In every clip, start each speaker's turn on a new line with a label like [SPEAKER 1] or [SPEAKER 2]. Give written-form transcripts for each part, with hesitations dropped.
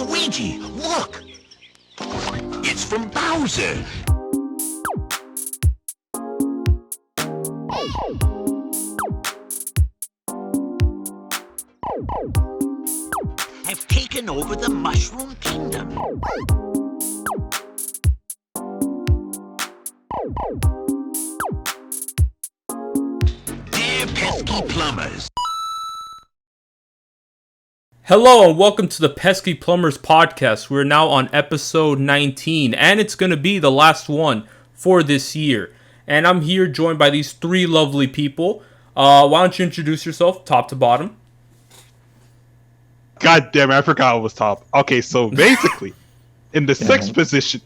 [SPEAKER 1] Luigi, look! It's from Bowser! Have taken over the Mushroom Kingdom. Dear Pesky Plumbers.
[SPEAKER 2] Hello and welcome to the Pesky Plumbers Podcast. We're now on episode 19 and it's going to be the last one for this year. And I'm here joined by these three lovely people. Why don't you introduce yourself top to bottom?
[SPEAKER 3] God damn it, I forgot it was top. Okay, so basically, in the sex position.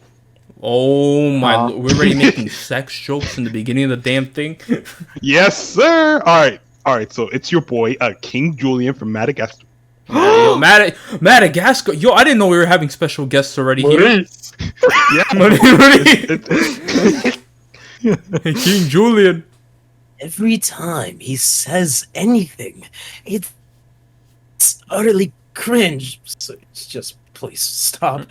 [SPEAKER 2] Oh my, we're already making sex jokes in the beginning of the damn thing.
[SPEAKER 3] Yes, sir. All right. So it's your boy, King Julian from Madagascar.
[SPEAKER 2] Yo, Madagascar. Yo, I didn't know we were having special guests already here. Hey, King Julian.
[SPEAKER 4] Every time he says anything, it's utterly cringe. So it's just, please stop.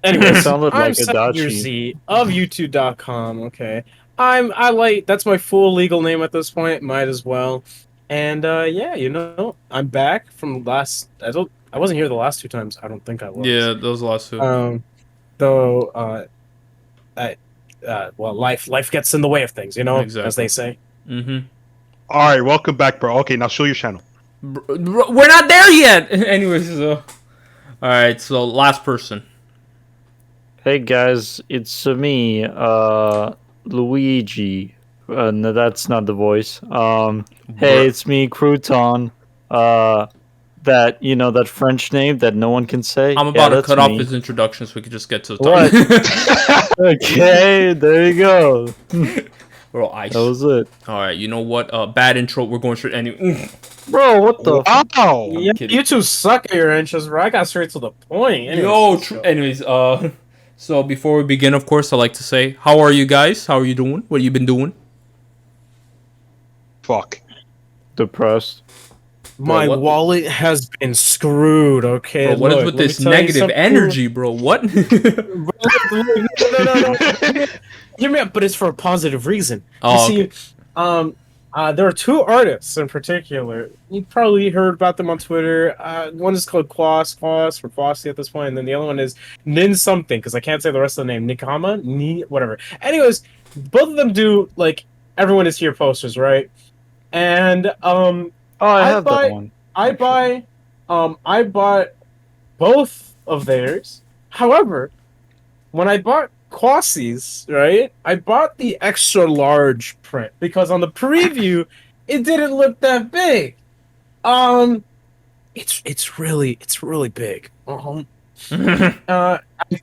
[SPEAKER 4] Anyways,
[SPEAKER 5] sounded
[SPEAKER 4] I'm
[SPEAKER 5] like a
[SPEAKER 4] SabdierZ of YouTube.com. Okay, I like that's my full legal name at this point. Might as well. And yeah, you know, I'm back from last. I wasn't here the last two times. I don't think I was.
[SPEAKER 2] Yeah, those last two.
[SPEAKER 4] Well, life gets in the way of things, you know,
[SPEAKER 2] Exactly.
[SPEAKER 4] as they say.
[SPEAKER 2] Mm-hmm.
[SPEAKER 3] All right, welcome back, bro. Okay, now show your channel.
[SPEAKER 2] We're not there yet. Anyways, all right. So last person.
[SPEAKER 5] Hey guys, it's me, Luigi. No, that's not the voice. Hey, it's me, Crouton. That French name that no one can say.
[SPEAKER 2] I'm about to cut off
[SPEAKER 5] me.
[SPEAKER 2] his introduction so we can just get to the topic.
[SPEAKER 5] What? Okay, there you go.
[SPEAKER 2] We're all ice.
[SPEAKER 5] That was it.
[SPEAKER 2] All right, you know what? Bad intro. We're going straight.
[SPEAKER 5] Bro, what the?
[SPEAKER 3] Wow.
[SPEAKER 4] Yeah, you two suck at your intros, bro. I got straight to the point.
[SPEAKER 2] Anyways, so before we begin, of course, I like to say, how are you guys? How are you doing? What have you been doing?
[SPEAKER 3] Fuck.
[SPEAKER 5] Depressed.
[SPEAKER 4] My
[SPEAKER 2] Bro,
[SPEAKER 4] wallet has been screwed, okay?
[SPEAKER 2] Bro, what is
[SPEAKER 4] Look,
[SPEAKER 2] with
[SPEAKER 4] let me
[SPEAKER 2] this
[SPEAKER 4] tell you
[SPEAKER 2] negative
[SPEAKER 4] something.
[SPEAKER 2] energy, bro? What?
[SPEAKER 4] No. Hear me out, but it's for a positive reason.
[SPEAKER 2] Oh,
[SPEAKER 4] you see, there are two artists in particular. You probably heard about them on Twitter. One is called Quas or Fossy at this point, and then the other one is Nin something, because I can't say the rest of the name. Whatever. Anyways, both of them do, like, Everyone Is Here posters, right? And,
[SPEAKER 5] Oh, I have that one.
[SPEAKER 4] I bought both of theirs. However, when I bought Quasi's, right, I bought the extra large print because on the preview it didn't look that big. It's really big. I've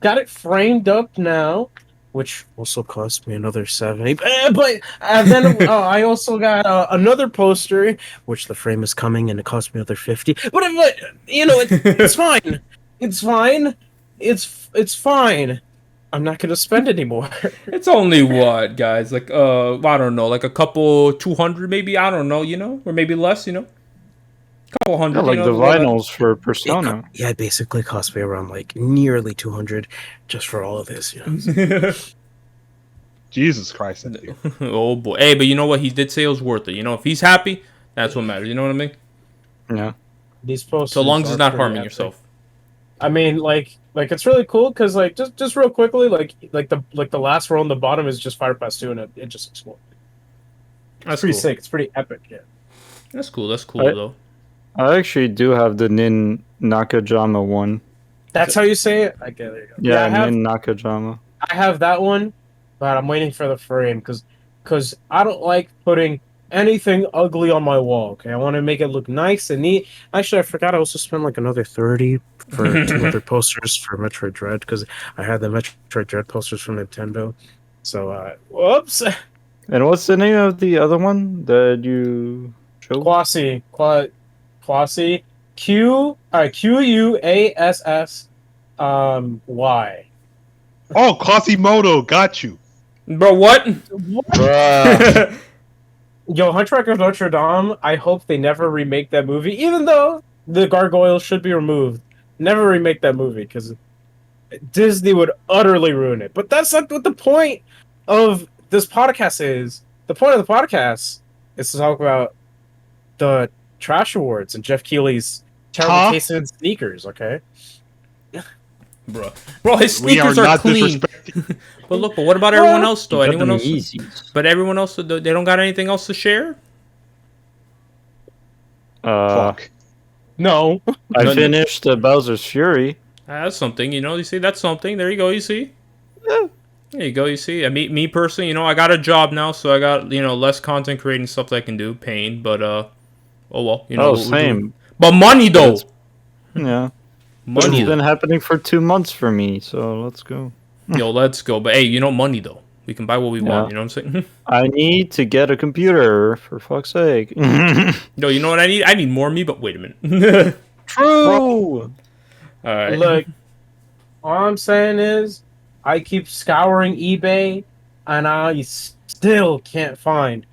[SPEAKER 4] got it framed up now, which also cost me another $70. But then I also got another poster, which the frame is coming, and it cost me another $50. But you know, it's fine. It's fine. It's fine. I'm not gonna spend anymore.
[SPEAKER 2] It's only what, guys? Like, I don't know, like a couple 200, maybe. I don't know, or maybe less, couple hundred.
[SPEAKER 5] Yeah, like the vinyls for Persona.
[SPEAKER 4] It basically cost me around like nearly 200 just for all of this.
[SPEAKER 3] Jesus Christ.
[SPEAKER 2] Oh boy. Hey, but you know what? He did say it was worth it. If he's happy, that's what matters. You know what I mean?
[SPEAKER 5] Yeah.
[SPEAKER 4] These posters.
[SPEAKER 2] So long as it's not
[SPEAKER 4] pretty
[SPEAKER 2] harming
[SPEAKER 4] epic.
[SPEAKER 2] yourself.
[SPEAKER 4] I mean, like it's really cool because like just real quickly, like the last row on the bottom is just Fire Pass 2 and it just explodes.
[SPEAKER 2] That's
[SPEAKER 4] pretty
[SPEAKER 2] cool.
[SPEAKER 4] sick. It's pretty epic. Yeah.
[SPEAKER 2] That's cool. That's cool though.
[SPEAKER 5] I actually do have the Nin Nakajima one.
[SPEAKER 4] That's how you say it. Okay, there you go.
[SPEAKER 5] Yeah,
[SPEAKER 4] I
[SPEAKER 5] Nin Nakajima.
[SPEAKER 4] have that one, but I'm waiting for the frame because I don't like putting anything ugly on my wall. Okay, I want to make it look nice and neat. Actually, I forgot I also spent like another $30 for two other posters for Metroid Dread because I had the Metroid Dread posters from Nintendo. So, whoops.
[SPEAKER 5] And what's the name of the other one that you showed?
[SPEAKER 4] Quasi. Quass. Y.
[SPEAKER 3] Oh, Quasimodo, got you.
[SPEAKER 2] Bro, what?
[SPEAKER 5] Bruh.
[SPEAKER 4] Yo, Hunchback of Notre Dame, I hope they never remake that movie, even though the gargoyle should be removed. Never remake that movie because Disney would utterly ruin it. But that's not what the point of this podcast is. The point of the podcast is to talk about the trash awards and Jeff Keighley's terrible taste in sneakers. Okay.
[SPEAKER 2] Bro, his sneakers are clean. But what about everyone else though? Anyone else? Yeezys. But everyone else, they don't got anything else to share.
[SPEAKER 3] Fuck.
[SPEAKER 4] No.
[SPEAKER 5] I finished Bowser's Fury.
[SPEAKER 2] That's something, you see, that's something. There you go, you see. Yeah. There you go, you see. Me personally, I got a job now, so I got, less content creating stuff that I can do, pain, but, oh well,
[SPEAKER 5] same.
[SPEAKER 2] But money, though.
[SPEAKER 5] Yeah.
[SPEAKER 2] Money.
[SPEAKER 5] It's been happening for 2 months for me, so let's go.
[SPEAKER 2] Yo, let's go. But, hey, money, though. We can buy what we want, you know what I'm saying?
[SPEAKER 5] I need to get a computer, for fuck's sake.
[SPEAKER 2] No, you know what I need? I need more me, but wait a minute.
[SPEAKER 4] True!
[SPEAKER 2] Alright.
[SPEAKER 4] Look, all I'm saying is, I keep scouring eBay, and I still can't find.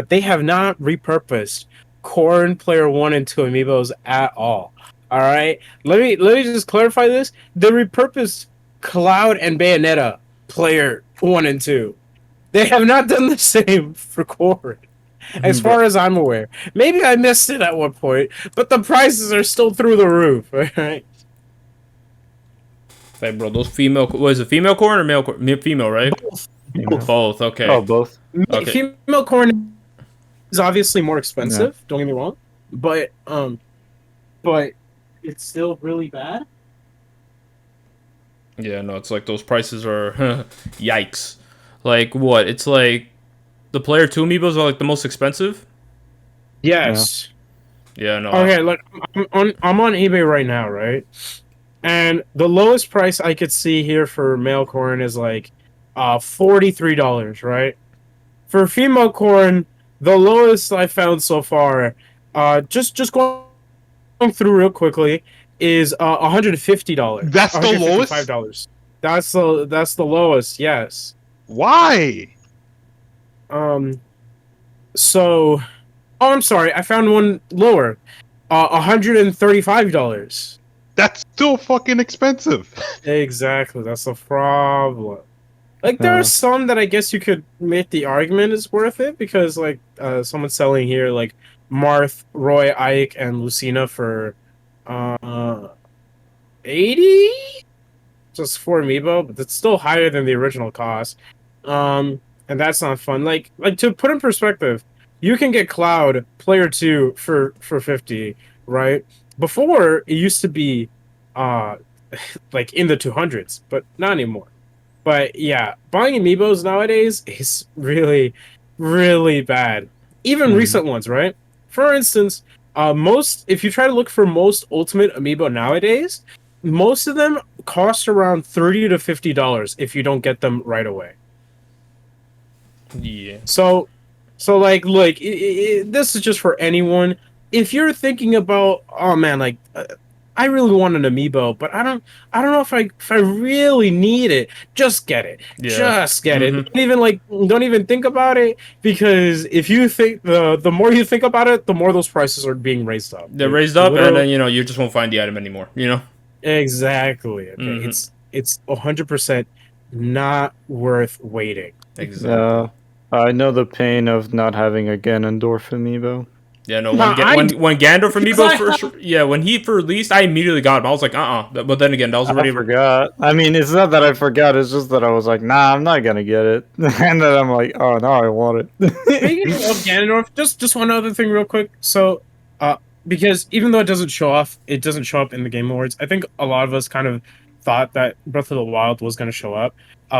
[SPEAKER 4] They have not repurposed Corn Player 1 and 2 amiibos at all. Alright? Let me just clarify this. They repurposed Cloud and Bayonetta Player 1 and 2. They have not done the same for Corn, as far as I'm aware. Maybe I missed it at one point, but the prices are still through the roof. Alright?
[SPEAKER 2] Hey, bro, those female... Was it female corn or male corn? Female, right? Both, okay.
[SPEAKER 5] Oh, both.
[SPEAKER 2] Okay.
[SPEAKER 4] Female corn is obviously more expensive, don't get me wrong. But it's still really bad.
[SPEAKER 2] Yeah, no, it's like those prices are... Yikes. Like, what? It's like... The Player 2 amiibos are like the most expensive?
[SPEAKER 4] Yes.
[SPEAKER 2] Yeah, no.
[SPEAKER 4] Okay, look, I'm on eBay right now, right? And the lowest price I could see here for male corn is like $43, right? For female corn, the lowest I found so far, just going through real quickly, is $150.
[SPEAKER 3] That's the lowest?
[SPEAKER 4] $155. That's the lowest, yes.
[SPEAKER 3] Why?
[SPEAKER 4] So, I'm sorry, I found one lower. $135.
[SPEAKER 3] That's still fucking expensive.
[SPEAKER 4] Exactly, that's the problem. Like, there are some that I guess you could make the argument is worth it because, like, someone's selling here, like, Marth, Roy, Ike, and Lucina for $80? Just for amiibo, but it's still higher than the original cost. And that's not fun. Like to put in perspective, you can get Cloud Player 2 for $50, right? Before, it used to be, like, in the 200s, but not anymore. But, yeah, buying amiibos nowadays is really, really bad. Even recent ones, right? For instance, if you try to look for most Ultimate amiibo nowadays, most of them cost around $30 to $50 if you don't get them right away.
[SPEAKER 2] Yeah.
[SPEAKER 4] So like, look, this is just for anyone. If you're thinking about, oh man, like, I really want an amiibo, but I don't know if I really need it. Just get it.
[SPEAKER 2] Yeah.
[SPEAKER 4] Just get it. Don't even think about it, because if you think the more you think about it, the more those prices are being raised up.
[SPEAKER 2] They're raised up, and then you just won't find the item anymore.
[SPEAKER 4] Exactly. Okay. It's 100% not worth waiting.
[SPEAKER 2] Exactly.
[SPEAKER 5] I know the pain of not having a Ganondorf amiibo.
[SPEAKER 2] Yeah, no. When Gandalf amiibo first, when he released, I immediately got him. I was like, But then again, that was already.
[SPEAKER 5] I forgot. I mean, it's not that I forgot. It's just that I was like, nah, I'm not gonna get it. And then I'm like, oh, now I want it.
[SPEAKER 4] Speaking of Ganondorf, just one other thing, real quick. So, because even though it doesn't show up in the Game Awards, I think a lot of us kind of thought that Breath of the Wild was going to show up.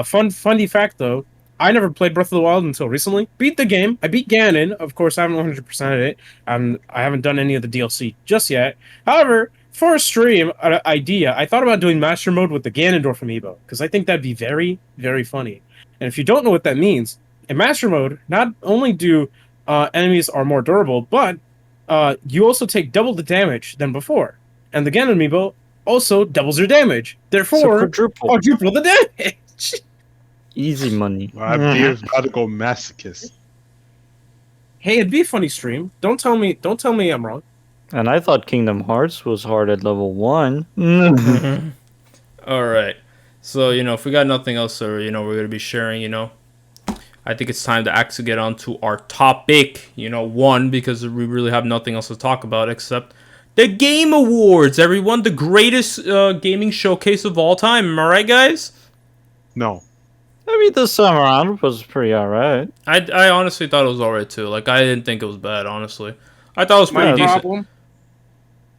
[SPEAKER 4] Funny fact though, I never played Breath of the Wild until recently. Beat the game. I beat Ganon. Of course, I haven't 100%ed it. I haven't done any of the DLC just yet. However, for a stream idea, I thought about doing Master Mode with the Ganondorf amiibo, because I think that'd be very, very funny. And if you don't know what that means, in Master Mode, not only do enemies are more durable, but you also take double the damage than before. And the Ganon amiibo also doubles your damage. Therefore, quadruple the damage.
[SPEAKER 5] Easy money.
[SPEAKER 3] Deer's about to go masochist.
[SPEAKER 4] Hey, it'd be a funny stream. Don't tell me I'm wrong.
[SPEAKER 5] And I thought Kingdom Hearts was hard at level 1.
[SPEAKER 2] All right. So, if we got nothing else, we're going to be sharing, I think it's time to actually get on to our topic, one, because we really have nothing else to talk about except the Game Awards, everyone. The greatest gaming showcase of all time. Am I right, guys?
[SPEAKER 3] No.
[SPEAKER 5] I mean, this time around was pretty alright.
[SPEAKER 2] I honestly thought it was alright, too. Like, I didn't think it was bad, honestly. I thought it was pretty decent.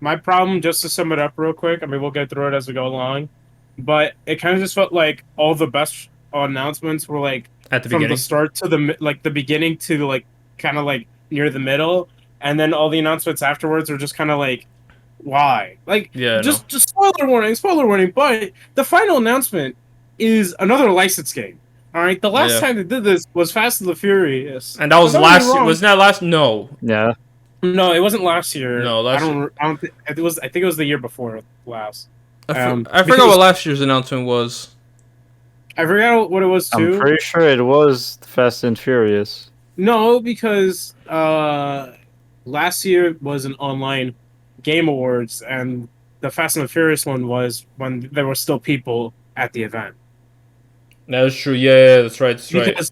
[SPEAKER 4] My problem, just to sum it up real quick, I mean, we'll get through it as we go along, but it kind of just felt like all the best announcements were, like,
[SPEAKER 2] at the
[SPEAKER 4] from
[SPEAKER 2] beginning.
[SPEAKER 4] The start to the beginning to, like, kind of, like, near the middle, and then all the announcements afterwards are just kind of, like, why? Like, just spoiler warning, but the final announcement is another licensed game. All right, the last time they did this was Fast and the Furious,
[SPEAKER 2] and that was last year. Wasn't that last? No.
[SPEAKER 5] Yeah.
[SPEAKER 4] No, it wasn't last year.
[SPEAKER 2] No,
[SPEAKER 4] I don't think it was. I think it was the year before last.
[SPEAKER 2] I forgot what last year's announcement was.
[SPEAKER 4] I forgot what it was too.
[SPEAKER 5] I'm pretty sure it was Fast and Furious.
[SPEAKER 4] No, because last year was an online Game Awards, and the Fast and the Furious one was when there were still people at the event.
[SPEAKER 2] That is true. Yeah, that's right. That's right.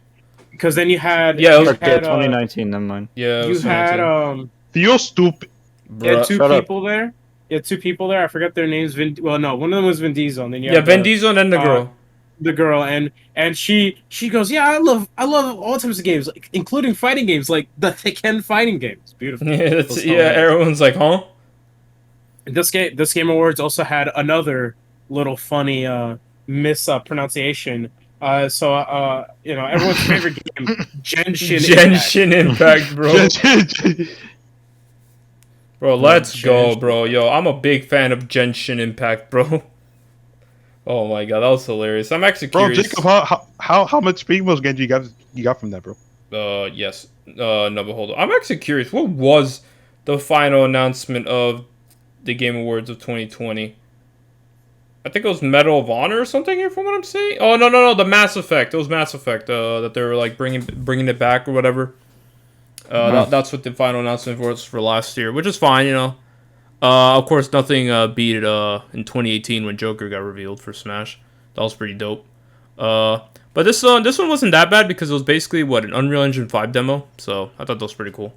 [SPEAKER 4] Because then you had
[SPEAKER 5] 2019. Never mind.
[SPEAKER 2] Yeah,
[SPEAKER 4] you had
[SPEAKER 3] You're stupid.
[SPEAKER 4] You had two people there. You had two people there. I forgot their names. One of them was Vin Diesel. And then you had
[SPEAKER 2] Vin Diesel and then the girl.
[SPEAKER 4] The girl and she goes, yeah, I love all types of games, like, including fighting games, like the Tekken fighting games. Beautiful.
[SPEAKER 2] Everyone's like, huh?
[SPEAKER 4] This Game Awards also had another little funny mispronunciation. Everyone's favorite game, Genshin
[SPEAKER 2] Impact, bro. Bro, let's go, bro. Yo, I'm a big fan of Genshin Impact, bro. Oh my god, that was hilarious. I'm actually curious.
[SPEAKER 3] Bro, Jacob, how much females Genji you got from that, bro?
[SPEAKER 2] Yes. No, but hold on. I'm actually curious. What was the final announcement of the Game Awards of 2020? I think it was Medal of Honor or something here, from what I'm saying. Oh no, the Mass Effect. It was Mass Effect. That they were like bringing it back or whatever. That's what the final announcement was for last year, which is fine, Of course, nothing beat it in 2018 when Joker got revealed for Smash. That was pretty dope. But this one wasn't that bad because it was basically an Unreal Engine 5 demo. So I thought that was pretty cool.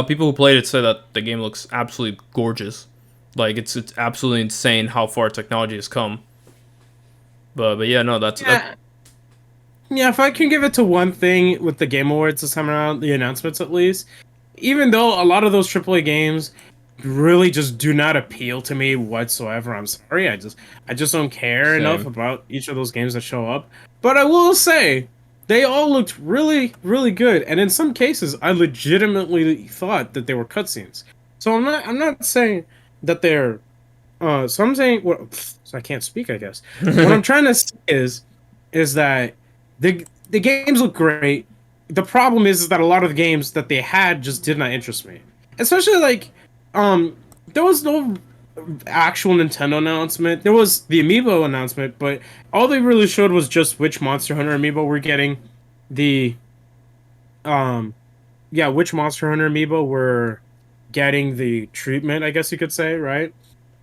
[SPEAKER 2] People who played it said that the game looks absolutely gorgeous. Like it's absolutely insane how far technology has come. But yeah, no, that's.
[SPEAKER 4] Yeah, if I can give it to one thing with the Game Awards this time around, the announcements at least, even though a lot of those AAA games really just do not appeal to me whatsoever. I'm sorry, I just don't care enough about each of those games that show up. But I will say, they all looked really, really good, and in some cases, I legitimately thought that they were cutscenes. So I'm not saying that they're. So I'm saying, so I can't speak, I guess. What I'm trying to say is that the games look great. The problem is that a lot of the games that they had just did not interest me. Especially like, there was no actual Nintendo announcement. There was the Amiibo announcement, but all they really showed was just which Monster Hunter Amiibo we're getting. Which Monster Hunter Amiibo were getting the treatment, I guess you could say, right?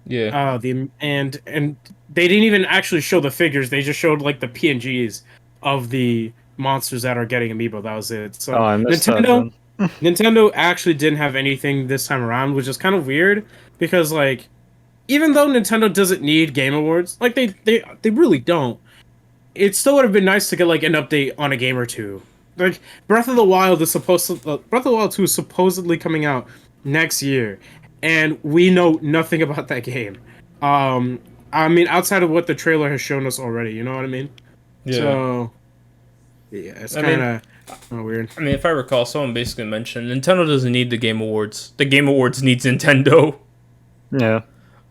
[SPEAKER 2] Yeah.
[SPEAKER 4] And they didn't even actually show the figures. They just showed like the PNGs of the monsters that are getting Amiibo. That was it. So
[SPEAKER 5] I missed that.
[SPEAKER 4] Nintendo actually didn't have anything this time around, which is kind of weird because like even though Nintendo doesn't need Game Awards, like they really don't. It still would have been nice to get like an update on a game or two. Like Breath of the Wild 2 is supposedly coming out next year, and we know nothing about that game. I mean, outside of what the trailer has shown us already, you know what I mean?
[SPEAKER 2] Yeah.
[SPEAKER 4] So, yeah, it's kind of weird.
[SPEAKER 2] I mean, if I recall, someone basically mentioned Nintendo doesn't need the Game Awards. The Game Awards needs Nintendo.
[SPEAKER 5] Yeah.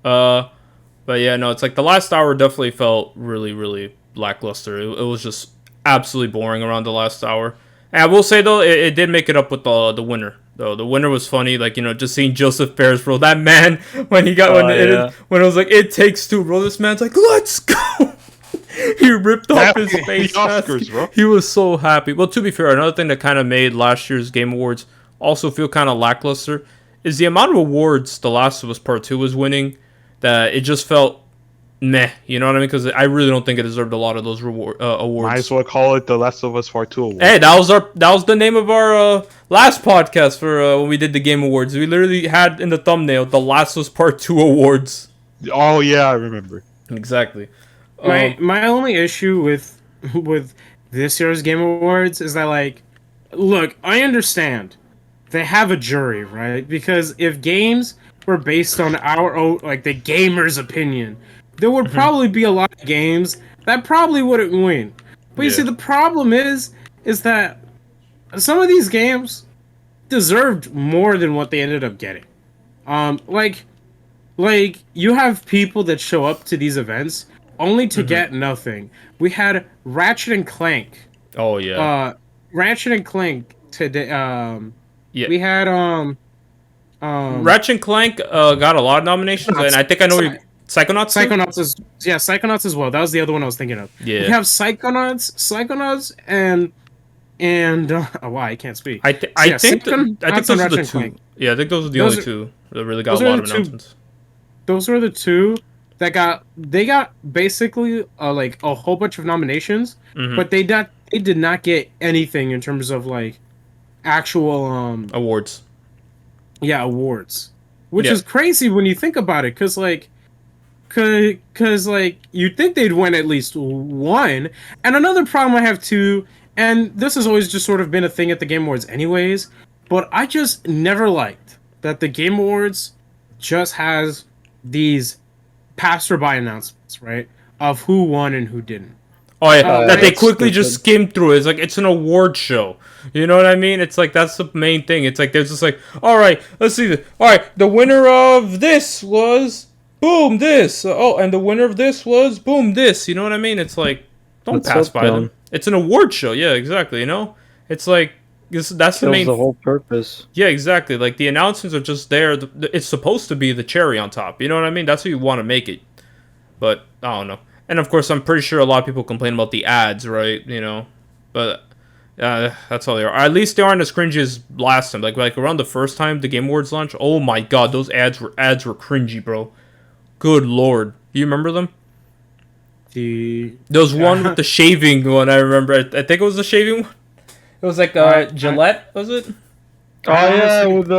[SPEAKER 2] But yeah, no, it's like the last hour definitely felt really, really lackluster. It was just absolutely boring around the last hour. And I will say though, it did make it up with the winner. Though the winner was funny, like just seeing Joseph Fares, bro. That man when it was like it takes two, bro. This man's like, let's go. He ripped off his face.
[SPEAKER 3] Oscars, bro.
[SPEAKER 2] He was so happy. Well, to be fair, another thing that kind of made last year's Game Awards also feel kind of lackluster is the amount of awards The Last of Us Part 2 was winning that it just felt meh. You know what I mean? Because I really don't think it deserved a lot of those awards.
[SPEAKER 3] Might as well call it the Last of Us Part 2 award.
[SPEAKER 2] Hey, that was the name of our last podcast for when we did the Game Awards. We literally had in the thumbnail The Last of Us Part 2 awards.
[SPEAKER 3] Oh yeah, I remember.
[SPEAKER 2] Exactly.
[SPEAKER 4] My only issue with this year's Game Awards is that, like, look, I understand they have a jury, right? Because if games were based on our own, like, the gamers' opinion, there would probably be a lot of games that probably wouldn't win. But you see, the problem is that some of these games deserved more than what they ended up getting. Like you have people that show up to these events only to get nothing. We had Ratchet and Clank.
[SPEAKER 2] Oh yeah.
[SPEAKER 4] Ratchet and Clank today.
[SPEAKER 2] Yeah.
[SPEAKER 4] We had
[SPEAKER 2] Ratchet and Clank got a lot of nominations, and I think I know Psychonauts.
[SPEAKER 4] Psychonauts as well. That was the other one I was thinking of.
[SPEAKER 2] Yeah.
[SPEAKER 4] We have Psychonauts, and wow, I can't speak.
[SPEAKER 2] I think those are the two. Yeah, I think those are the only two that really got a lot of announcements.
[SPEAKER 4] Those were the two that got basically like a whole bunch of nominations, but they did not get anything in terms of like actual
[SPEAKER 2] awards.
[SPEAKER 4] Yeah, awards, which is crazy when you think about it, because you'd think they'd win at least one. And another problem I have too, and this has always just sort of been a thing at the Game Awards anyways, but I just never liked that the Game Awards just has these passerby announcements, right, of who won and who didn't.
[SPEAKER 2] Oh yeah, that they quickly just skim through. It's like it's an award show. You know what I mean? It's like that's the main thing. It's like there's just like, all right, let's see this. All right, the winner of this was boom this. Oh, and the winner of this was boom this. You know what I mean? It's like don't pass by them. It's an award show. Yeah, exactly. You know, it's like that's the main.
[SPEAKER 5] The whole purpose.
[SPEAKER 2] Yeah, exactly. Like the announcements are just there. It's supposed to be the cherry on top. You know what I mean? That's what you want to make it. But I don't know. And of course, I'm pretty sure a lot of people complain about the ads, right? You know, but that's all they are. At least they aren't as cringy as last time. Like around the first time the Game Awards launched. Oh my God, those ads were cringy, bro. Good lord, you remember them? There was one with the shaving one. I remember. I think it was the shaving one. It was like Gillette, was it?
[SPEAKER 5] Oh yeah, with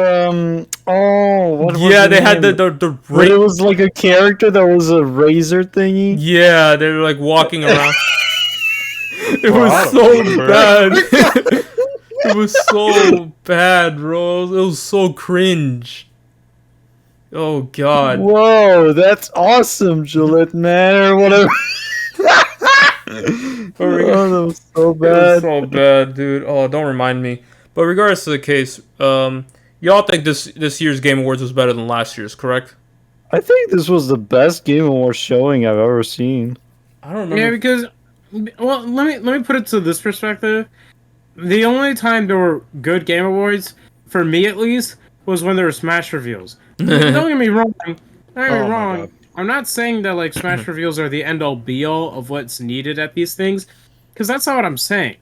[SPEAKER 5] what?
[SPEAKER 2] Yeah, they had the
[SPEAKER 5] it was like a character that was a razor thingy.
[SPEAKER 2] Yeah, they were like walking around. It was so bad. It was so bad, bro. It was so cringe. Oh God.
[SPEAKER 5] Whoa, that's awesome, Gillette man, or whatever. Oh, that was so bad.
[SPEAKER 2] It was so bad, dude. Oh, don't remind me. But regardless of the case, y'all think this year's Game Awards was better than last year's, correct?
[SPEAKER 5] I think this was the best Game Awards showing I've ever seen.
[SPEAKER 2] I don't remember.
[SPEAKER 4] Yeah, because let me put it to this perspective. The only time there were good Game Awards, for me at least, was when there were Smash reveals. Don't get me wrong. I'm not saying that like Smash reveals are the end all be all of what's needed at these things, because that's not what I'm saying.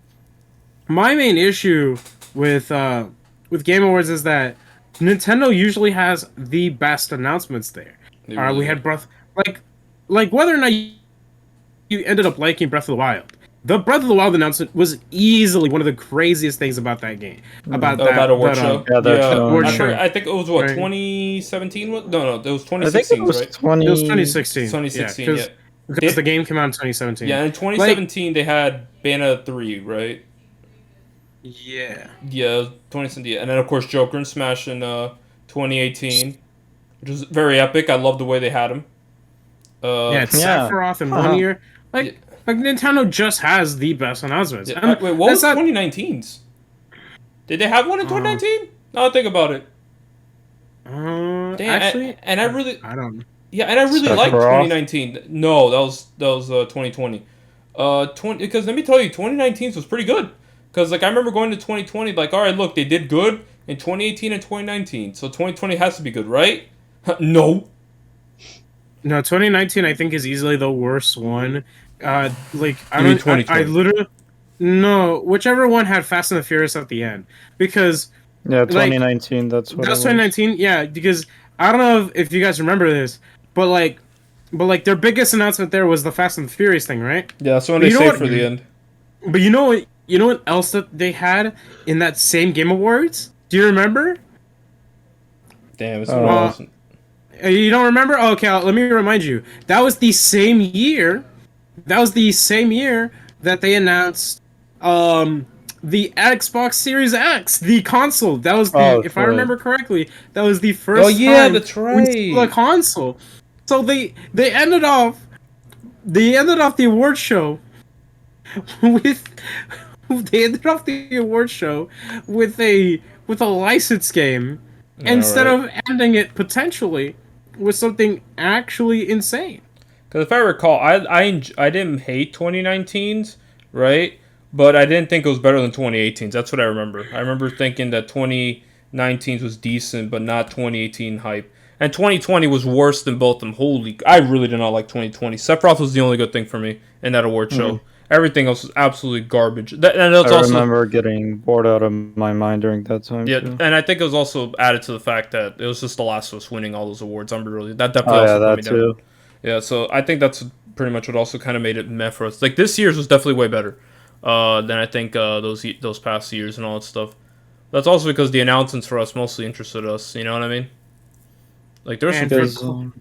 [SPEAKER 4] My main issue with Game Awards is that Nintendo usually has the best announcements there. We had like whether or not you ended up liking Breath of the Wild. The Breath of the Wild announcement was easily one of the craziest things about that game. About award show.
[SPEAKER 5] Award
[SPEAKER 2] show. I think it was what, 2017? No, it was 2016. I think it was right?
[SPEAKER 4] It was 2016.
[SPEAKER 2] 2016, yeah.
[SPEAKER 4] Because the game came out in 2017.
[SPEAKER 2] Yeah, in 2017 they had Bayonetta 3, right?
[SPEAKER 4] Yeah.
[SPEAKER 2] Yeah, 2017. And then of course Joker and Smash in 2018, which was very epic. I love the way they had him.
[SPEAKER 4] It's Sephiroth in 1 year. Like Nintendo just has the best announcements.
[SPEAKER 2] Yeah. Wait, what was 2019's? Did they have one in 2019? No, think about it.
[SPEAKER 4] Actually,
[SPEAKER 2] I don't. Yeah, and I really
[SPEAKER 5] Sephiroth.
[SPEAKER 2] liked 2019. No, that was 2020. Because let me tell you, 2019's was pretty good. Because like I remember going to 2020, like, all right, look, they did good in 2018 and 2019, so 2020 has to be good, right? No,
[SPEAKER 4] 2019 I think is easily the worst one. I literally no, whichever one had Fast and the Furious at the end, because
[SPEAKER 5] Yeah, 2019. That's what.
[SPEAKER 4] That's
[SPEAKER 5] it was.
[SPEAKER 4] 2019. Yeah, because I don't know if you guys remember this, but their biggest announcement there was the Fast and Furious thing, right?
[SPEAKER 2] Yeah, that's what
[SPEAKER 4] But
[SPEAKER 2] they
[SPEAKER 4] you know
[SPEAKER 2] say
[SPEAKER 4] what?
[SPEAKER 2] for the end.
[SPEAKER 4] But you know what? You know what else that they had in that same Game Awards? Do you remember?
[SPEAKER 2] Damn, it's what it wasn't.
[SPEAKER 4] You don't remember? Okay, let me remind you. That was the same year. That was the same year that they announced the Xbox Series X, the console. That was the, if I remember correctly, that was the first time
[SPEAKER 2] that's
[SPEAKER 4] we saw the console. So they ended off the award show with with a license game instead of ending it potentially with something actually insane.
[SPEAKER 2] Because if I recall, I didn't hate 2019's, right? But I didn't think it was better than 2018's. That's what I remember. I remember thinking that 2019's was decent, but not 2018 hype. And 2020 was worse than both of them. I really did not like 2020. Sephiroth was the only good thing for me in that award show. Everything else was absolutely garbage.
[SPEAKER 5] I remember getting bored out of my mind during that time.
[SPEAKER 2] Yeah,
[SPEAKER 5] too.
[SPEAKER 2] and I think it was also added to the fact that it was just The Last of Us winning all those awards. That definitely also put me down. Yeah, so I think that's pretty much what also kind of made it meh for us. Like, this year's was definitely way better than I think those past years and all that stuff. That's also because the announcements for us mostly interested us. You know what I mean? Like, there's some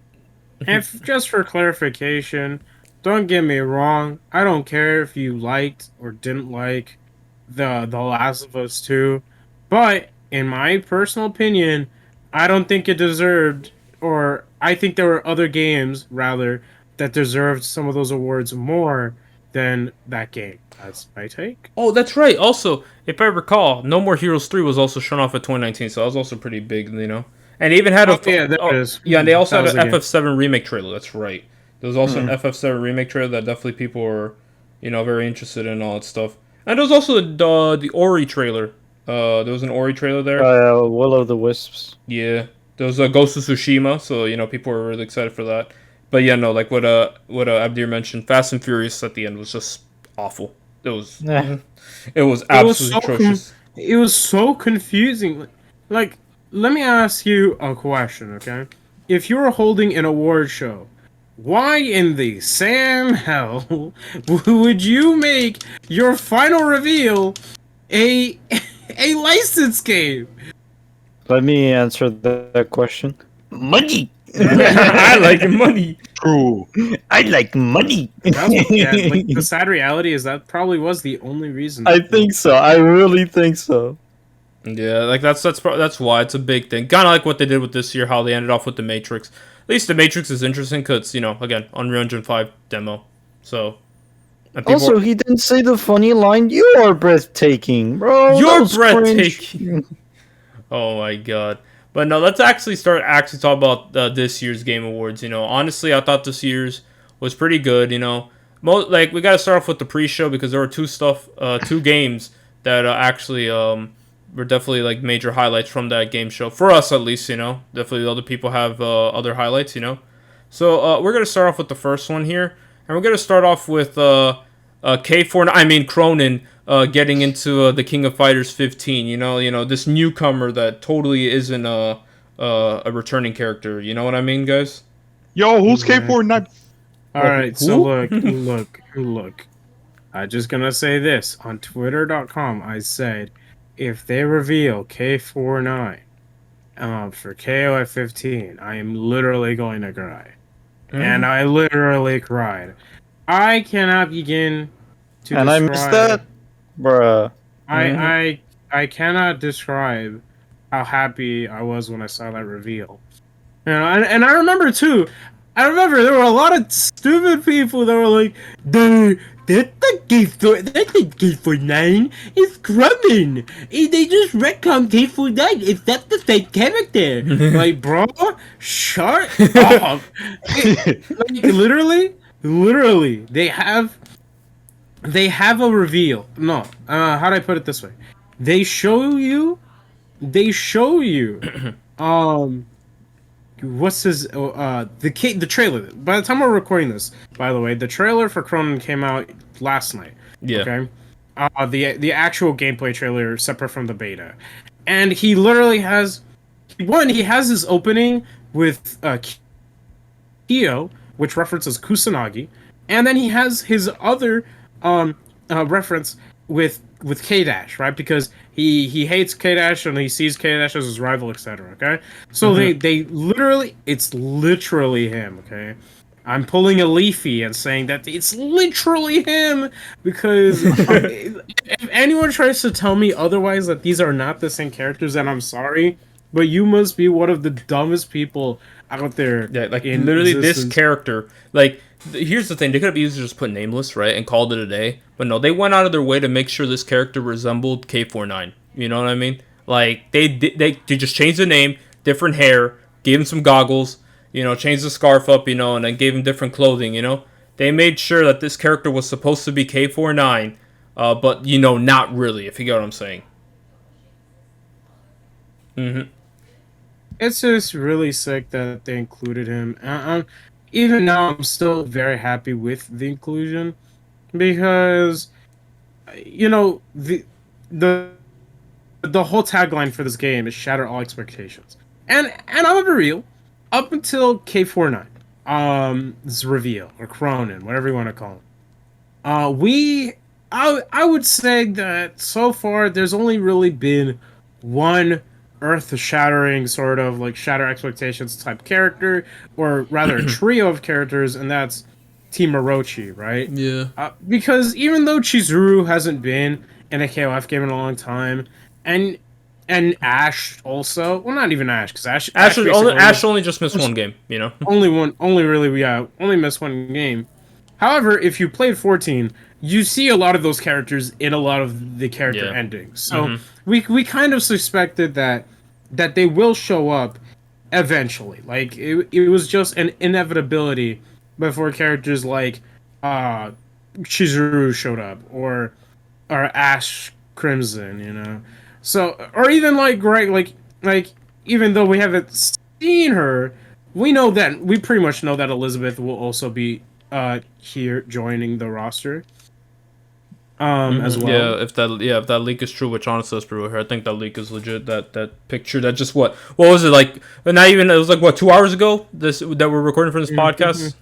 [SPEAKER 4] And just for clarification, don't get me wrong. I don't care if you liked or didn't like the Last of Us 2, but in my personal opinion, I don't think it deserved, or I think there were other games rather that deserved some of those awards more than that game. That's my take.
[SPEAKER 2] Oh, that's right. Also, if I recall, No More Heroes 3 was also shown off at 2019, so that was also pretty big, you know. And they even had
[SPEAKER 4] there it is.
[SPEAKER 2] Yeah, and they also
[SPEAKER 4] That
[SPEAKER 2] had
[SPEAKER 4] was
[SPEAKER 2] an FF7 remake trailer. That's right. There was also an FF7 remake trailer that definitely people were, very interested in, all that stuff. And there was also the Ori trailer. There was an Ori trailer there.
[SPEAKER 5] Will of the Wisps.
[SPEAKER 2] Yeah. There was a Ghost of Tsushima, so people were really excited for that. But yeah, no, like what Abdir mentioned, Fast and Furious at the end was just awful. It was absolutely atrocious.
[SPEAKER 4] It was so confusing. Like, let me ask you a question, okay? If you were holding an award show, why in the Sam hell would you make your final reveal a license game?
[SPEAKER 5] Let me answer that question.
[SPEAKER 1] Money.
[SPEAKER 2] I like money.
[SPEAKER 3] True.
[SPEAKER 1] I like money.
[SPEAKER 4] The sad reality is that probably was the only reason.
[SPEAKER 5] I think so. I really think so.
[SPEAKER 2] Yeah, like that's why it's a big thing. Kind of like what they did with this year, how they ended off with the Matrix. At least the Matrix is interesting because again, Unreal Engine 5 demo. So.
[SPEAKER 5] Also, he didn't say the funny line. You are breathtaking, bro.
[SPEAKER 2] You're breathtaking. Oh my god. But no, let's actually talk about this year's Game Awards. Honestly, I thought this year's was pretty good. We got to start off with the pre-show because there were two games that actually were definitely like major highlights from that game show for us at least. Definitely other people have other highlights. So we're gonna start off with the first one here, and we're gonna start off with Krohnen. Getting into the King of Fighters 15, this newcomer that totally isn't a returning character. You know what I mean, guys?
[SPEAKER 3] Yo, who's K49?
[SPEAKER 4] All right, so look. I'm just gonna say this on Twitter.com. I said if they reveal K49 for KOF 15, I am literally going to cry, and I literally cried. I cannot begin to.
[SPEAKER 5] And
[SPEAKER 4] describe...
[SPEAKER 5] I missed that. Bruh.
[SPEAKER 4] I cannot describe how happy I was when I saw that reveal. And I remember too. There were a lot of stupid people that were like, that's the K49 is Krohnen. They just retcon K49. It's not the same character. Like, bro, shut up. Like, literally, they have a reveal. No, how do I put it this way? They show you, what's his, the trailer. By the time we're recording this, by the way, the trailer for Krohnen came out last night.
[SPEAKER 2] Yeah.
[SPEAKER 4] Okay. The actual gameplay trailer separate from the beta. and he literally has he has his opening with Kyo, which references Kusanagi, and then he has his other reference with K-Dash, right? Because he hates K-Dash and he sees K-Dash as his rival, etc. Okay, so they literally, it's literally him. Okay, I'm pulling a Leafy and saying that it's literally him because if anyone tries to tell me otherwise that these are not the same characters, then I'm sorry, but you must be one of the dumbest people out there.
[SPEAKER 2] Yeah, like literally this character, like here's the thing, they could have easily just put Nameless, right, and called it a day, but no, they went out of their way to make sure this character resembled K49. You know what I mean? Like they just changed the name, different hair, gave him some goggles, you know, changed the scarf up, you know, and then gave him different clothing. You know, they made sure that this character was supposed to be K49, but you know, not really. If you get what I'm saying.
[SPEAKER 4] It's just really sick that they included him. Even now, I'm still very happy with the inclusion because, you know, the whole tagline for this game is "Shatter all expectations," and I'm gonna be real. Up until K49, this reveal or Krohnen, whatever you want to call him, I would say that so far there's only really been one earth-shattering sort of like shatter expectations type character, or rather a trio of characters, and that's Team Orochi, right?
[SPEAKER 2] Yeah.
[SPEAKER 4] Because even though Chizuru hasn't been in a KOF game in a long time, and Ash also, well, not even Ash, because
[SPEAKER 2] Ash only just missed one game, you know.
[SPEAKER 4] only missed one game. However, if you played 14, you see a lot of those characters in a lot of the character endings. So we kind of suspected that they will show up eventually. Like it was just an inevitability before characters like Chizuru showed up or Ash Crimson, you know. So, or even like even though we haven't seen her, we pretty much know that Elizabeth will also be here joining the roster. As well.
[SPEAKER 2] Yeah, if that leak is true, which honestly is true, I think that leak is legit. That picture, that just what was it like? Not even, it was like what, 2 hours ago. That we're recording for this podcast.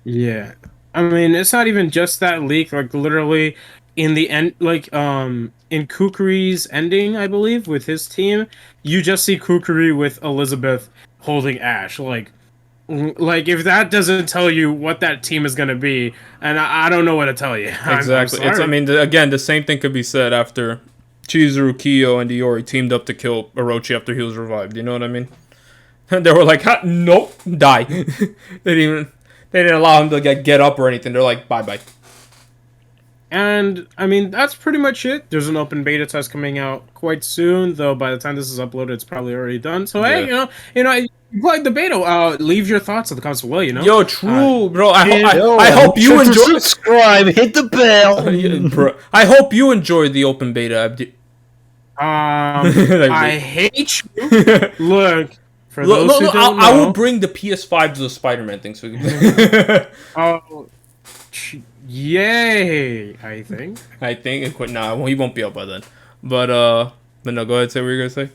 [SPEAKER 4] Yeah, I mean, it's not even just that leak. Like literally, in the end, like in Kukuri's ending, I believe, with his team, you just see Kukuri with Elizabeth holding Ash. Like if that doesn't tell you what that team is gonna be, and I don't know what to tell you.
[SPEAKER 2] Exactly. I mean, again, the same thing could be said after Chizuru, Kyo, and Iori teamed up to kill Orochi after he was revived. You know what I mean? And they were like, nope, die. They didn't allow him to get up or anything. They're like, bye.
[SPEAKER 4] And I mean, that's pretty much it. There's an open beta test coming out quite soon, though. By the time this is uploaded, it's probably already done. So hey, you know. You played the beta. Leave your thoughts in the comments below. You know.
[SPEAKER 2] Yo, true, bro. I hope you enjoy.
[SPEAKER 5] Subscribe. Hit the bell.
[SPEAKER 2] Bro, I hope you enjoyed the open beta.
[SPEAKER 4] I hate you. Look, for those who don't know,
[SPEAKER 2] I will bring the PS5 to the Spider-Man thing. So
[SPEAKER 4] yay! I think.
[SPEAKER 2] No, he won't be out by then. But no, go ahead. Say what you're gonna say.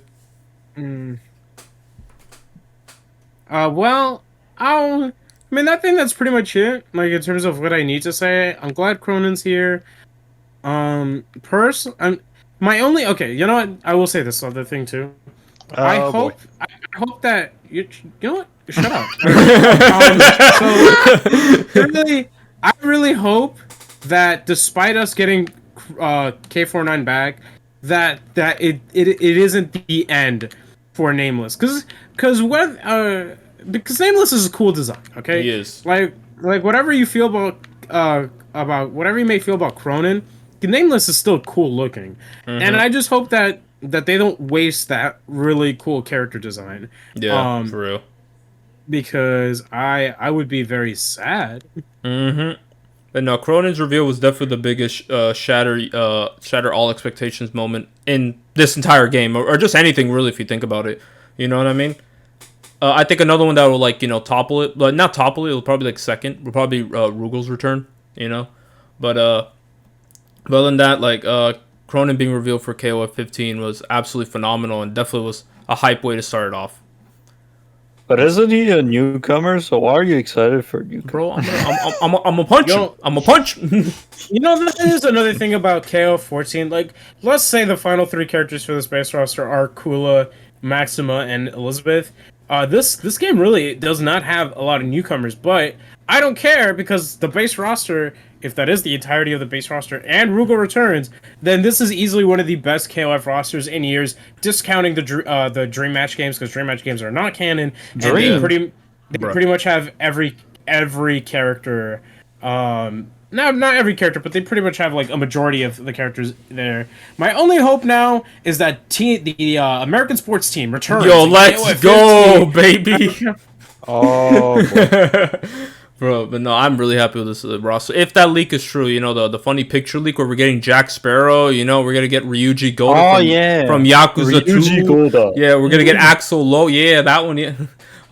[SPEAKER 4] Well, I mean, I think that's pretty much it. Like, in terms of what I need to say, I'm glad Krohnen's here. Okay, you know what? I will say this other thing too. I hope that you know what? Shut up. I really hope that despite us getting K49 back, that it isn't the end for Nameless, because Nameless is a cool design. Okay,
[SPEAKER 2] he is.
[SPEAKER 4] Like whatever you feel about whatever you may feel about Krohnen, Nameless is still cool looking, and I just hope that they don't waste that really cool character design.
[SPEAKER 2] Yeah, for real.
[SPEAKER 4] Because I would be very sad.
[SPEAKER 2] But no, Krohnen's reveal was definitely the biggest shatter all expectations moment in this entire game, or just anything really, if you think about it. You know what I mean? I think another one that will topple it, but not topple it. It'll probably second. Will probably be Rugel's return. You know, but other than that, Krohnen being revealed for KOF 15 was absolutely phenomenal and definitely was a hype way to start it off.
[SPEAKER 5] But isn't he a newcomer? So why are you excited for a newcomer?
[SPEAKER 2] Bro, I'm a punch him. I'm a punch.
[SPEAKER 4] You know, that is another thing about KO 14. Like, let's say the final 3 characters for this base roster are Kula, Maxima, and Elizabeth. This game really does not have a lot of newcomers, but I don't care because the base roster, if that is the entirety of the base roster, and Rugal returns, then this is easily one of the best KOF rosters in years, discounting the Dream Match games, because Dream Match games are not canon.
[SPEAKER 5] Dream?
[SPEAKER 4] And they pretty much have every character. Not every character, but they pretty much have like a majority of the characters there. My only hope now is that the American sports team returns.
[SPEAKER 2] Yo, let's go, baby.
[SPEAKER 3] Oh, boy.
[SPEAKER 2] Bro, but no, I'm really happy with this roster. If that leak is true, you know, the funny picture leak where we're getting Jack Sparrow, you know, we're going to get Ryuji Goda from Yakuza 2.
[SPEAKER 5] Goda.
[SPEAKER 2] Yeah, we're going to get Axel Low. Yeah, that one, yeah.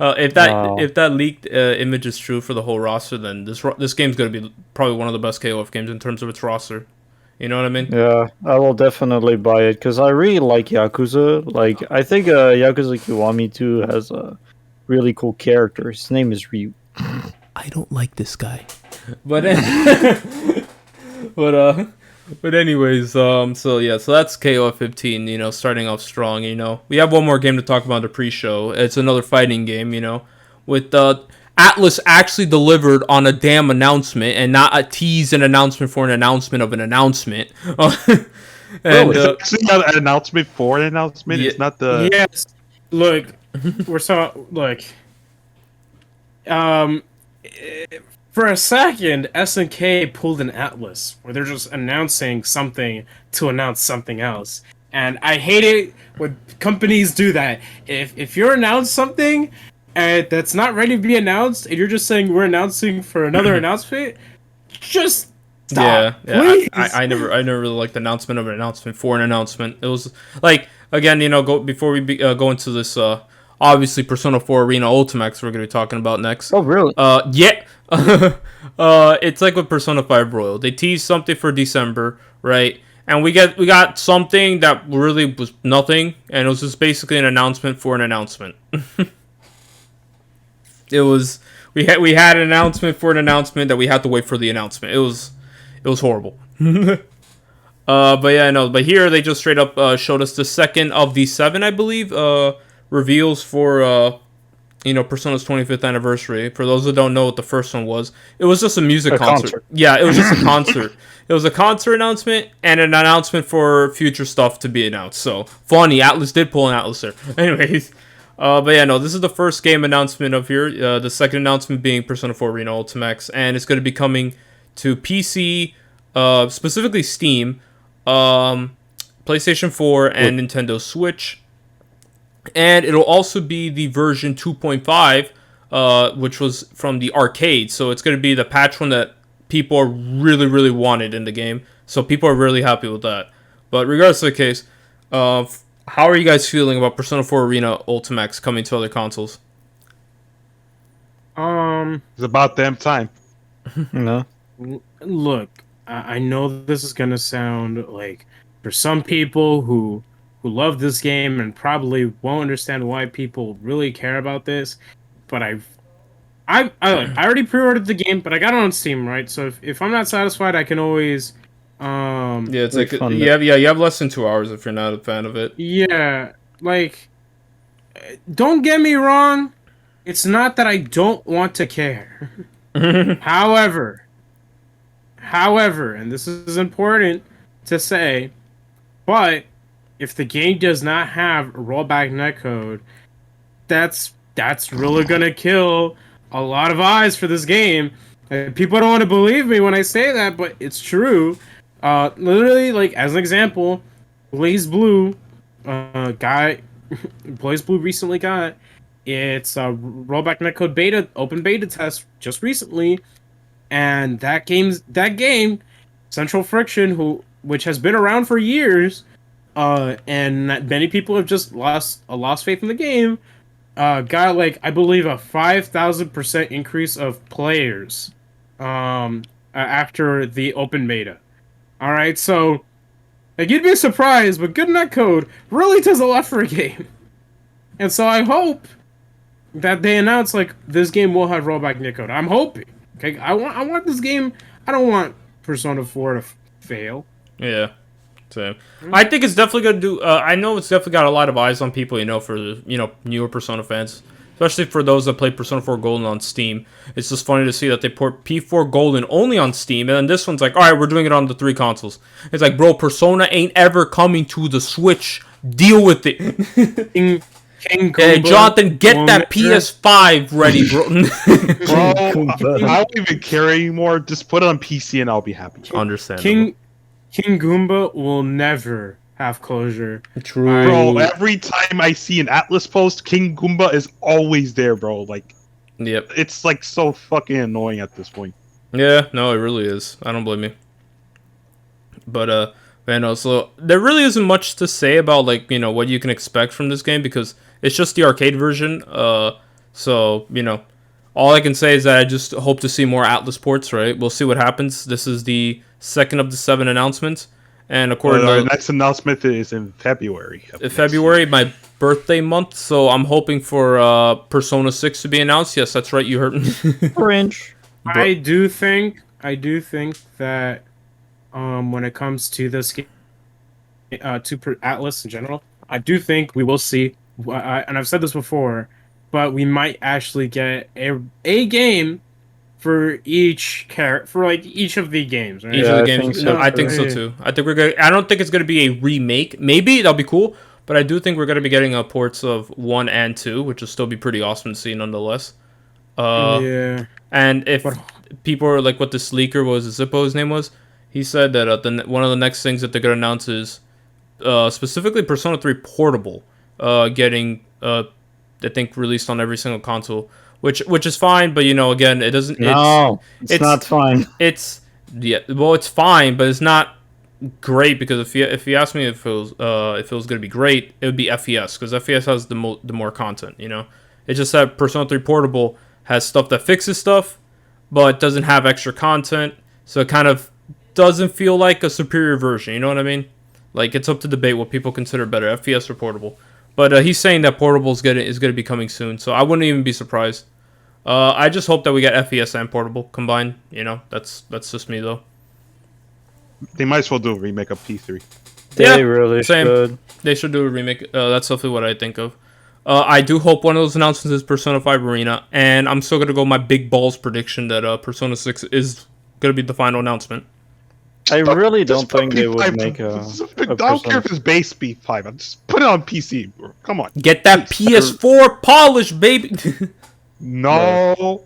[SPEAKER 2] If that leaked image is true for the whole roster, then this game's going to be probably one of the best KOF games in terms of its roster. You know what I mean?
[SPEAKER 5] Yeah, I will definitely buy it because I really like Yakuza. Like, I think Yakuza Kiwami 2 has a really cool character. His name is Ryu.
[SPEAKER 2] I don't like this guy. But but anyways, so that's KOF 15, you know, starting off strong, you know. We have one more game to talk about in the pre-show. It's another fighting game, you know, with Atlas actually delivered on a damn announcement and not a tease an announcement for an announcement of an announcement. And
[SPEAKER 3] It's actually not an announcement for an announcement.
[SPEAKER 2] Yeah,
[SPEAKER 3] it's not the
[SPEAKER 4] Yes. Look, for a second, SNK pulled an Atlas where they're just announcing something to announce something else. And I hate it when companies do that. If you're announced something and that's not ready to be announced, and you're just saying we're announcing for another announcement, just stop.
[SPEAKER 2] Yeah.
[SPEAKER 4] Please.
[SPEAKER 2] I never really liked the announcement of an announcement for an announcement. It was like, again, you know, before we go into this, obviously Persona 4 Arena Ultimax we're gonna be talking about next.
[SPEAKER 5] Oh, really?
[SPEAKER 2] Yeah. It's like with Persona 5 Royal. They teased something for December, right? And we got something that really was nothing, and it was just basically an announcement for an announcement. We had an announcement for an announcement that we had to wait for the announcement. It was horrible. But yeah, no. But here they just straight up showed us the second of the 7, I believe, reveals for Persona's 25th anniversary. For those that don't know what the first one was, it was just a music concert. Yeah, it was just a concert. It was a concert announcement and an announcement for future stuff to be announced. So funny, Atlas did pull an Atlas there. Anyways, but yeah, no, this is the first game announcement of here. The second announcement being Persona 4 Arena Ultimax, and it's going to be coming to PC, specifically Steam, PlayStation 4, and Nintendo Switch. And it'll also be the version 2.5, which was from the arcade. So it's going to be the patch one that people really, really wanted in the game. So people are really happy with that. But regardless of the case, how are you guys feeling about Persona 4 Arena Ultimax coming to other consoles?
[SPEAKER 3] It's about damn time.
[SPEAKER 5] No.
[SPEAKER 4] Look, I know this is gonna sound like, for some people who love this game and probably won't understand why people really care about this, but I already pre-ordered the game, but I got it on Steam, right? So if I'm not satisfied, I can always
[SPEAKER 2] Yeah, it's like you have less than 2 hours if you're not a fan of it.
[SPEAKER 4] Yeah, like, don't get me wrong, it's not that I don't want to care. However, and this is important to say, but if the game does not have rollback netcode, that's really gonna kill a lot of eyes for this game. And people don't want to believe me when I say that, but it's true. Literally, like, as an example, Blaze Blue recently got its rollback netcode beta, open beta test just recently, and that game, Central Friction, which has been around for years, and many people have just lost faith in the game, got, like, I believe a 5,000% increase of players after the open beta. All right, so Like, you'd be surprised, but good netcode really does a lot for a game. And so I hope that they announce, like, this game will have rollback netcode. I'm hoping. Okay, I want this game. I don't want Persona 4 to fail.
[SPEAKER 2] Yeah. So I think it's definitely going to do... I know it's definitely got a lot of eyes on people, for the, newer Persona fans. Especially for those that played Persona 4 Golden on Steam. It's just funny to see that they port P4 Golden only on Steam, and then this one's like, alright, we're doing it on the 3 consoles. It's like, bro, Persona ain't ever coming to the Switch. Deal with it. Hey, Jonathan, get that PS5 ready, bro.
[SPEAKER 3] Bro, I don't even care anymore. Just put it on PC and I'll be happy.
[SPEAKER 2] Understandable.
[SPEAKER 4] King Goomba will never have closure.
[SPEAKER 2] True.
[SPEAKER 3] Bro, every time I see an Atlas post, King Goomba is always there, bro. Like,
[SPEAKER 2] yep.
[SPEAKER 3] It's like so fucking annoying at this point.
[SPEAKER 2] Yeah, no, it really is. I don't blame you. But, so there really isn't much to say about, like, what you can expect from this game because it's just the arcade version. So, all I can say is that I just hope to see more Atlas ports, right? We'll see what happens. This is the second of the 7 announcements. And according
[SPEAKER 3] the
[SPEAKER 2] to
[SPEAKER 3] next announcement is in February.
[SPEAKER 2] February, my birthday month. So I'm hoping for Persona 6 to be announced. Yes, that's right. You heard me.
[SPEAKER 5] Fringe.
[SPEAKER 4] I do think that when it comes to this game, to Atlas in general, I do think we will see, and I've said this before, but we might actually get a game for each each of the games, right?
[SPEAKER 2] Each of the games. I think so too. I think we're gonna. I don't think it's gonna be a remake. Maybe that'll be cool, but I do think we're gonna be getting ports of 1 and 2, which will still be pretty awesome to see nonetheless.
[SPEAKER 4] Yeah.
[SPEAKER 2] And if people are like, what this leaker was, Zippo's name was, he said that one of the next things that they're gonna announce is specifically Persona 3 Portable, getting I think released on every single console. Which is fine, but again, it doesn't.
[SPEAKER 5] It's not fine.
[SPEAKER 2] It's fine, but it's not great because if you ask me if it was gonna be great, it would be FES because FES has the more content. It's just that Persona 3 Portable has stuff that fixes stuff, but doesn't have extra content, so it kind of doesn't feel like a superior version. You know what I mean? Like it's up to debate what people consider better, FES or Portable. But he's saying that Portable is gonna be coming soon, so I wouldn't even be surprised. I just hope that we get FES and Portable combined. That's just me though.
[SPEAKER 3] They might as well do a remake of P3.
[SPEAKER 5] They really should.
[SPEAKER 2] They should do a remake. That's definitely what I think of. I do hope one of those announcements is Persona 5 Arena, and I'm still gonna go my big balls prediction that Persona 6 is gonna be the final announcement.
[SPEAKER 5] I really don't think they would make a
[SPEAKER 3] I don't care if it's base P5. I'm just put it on PC, bro. Come on.
[SPEAKER 2] Get that PS4 polish, baby.
[SPEAKER 3] No,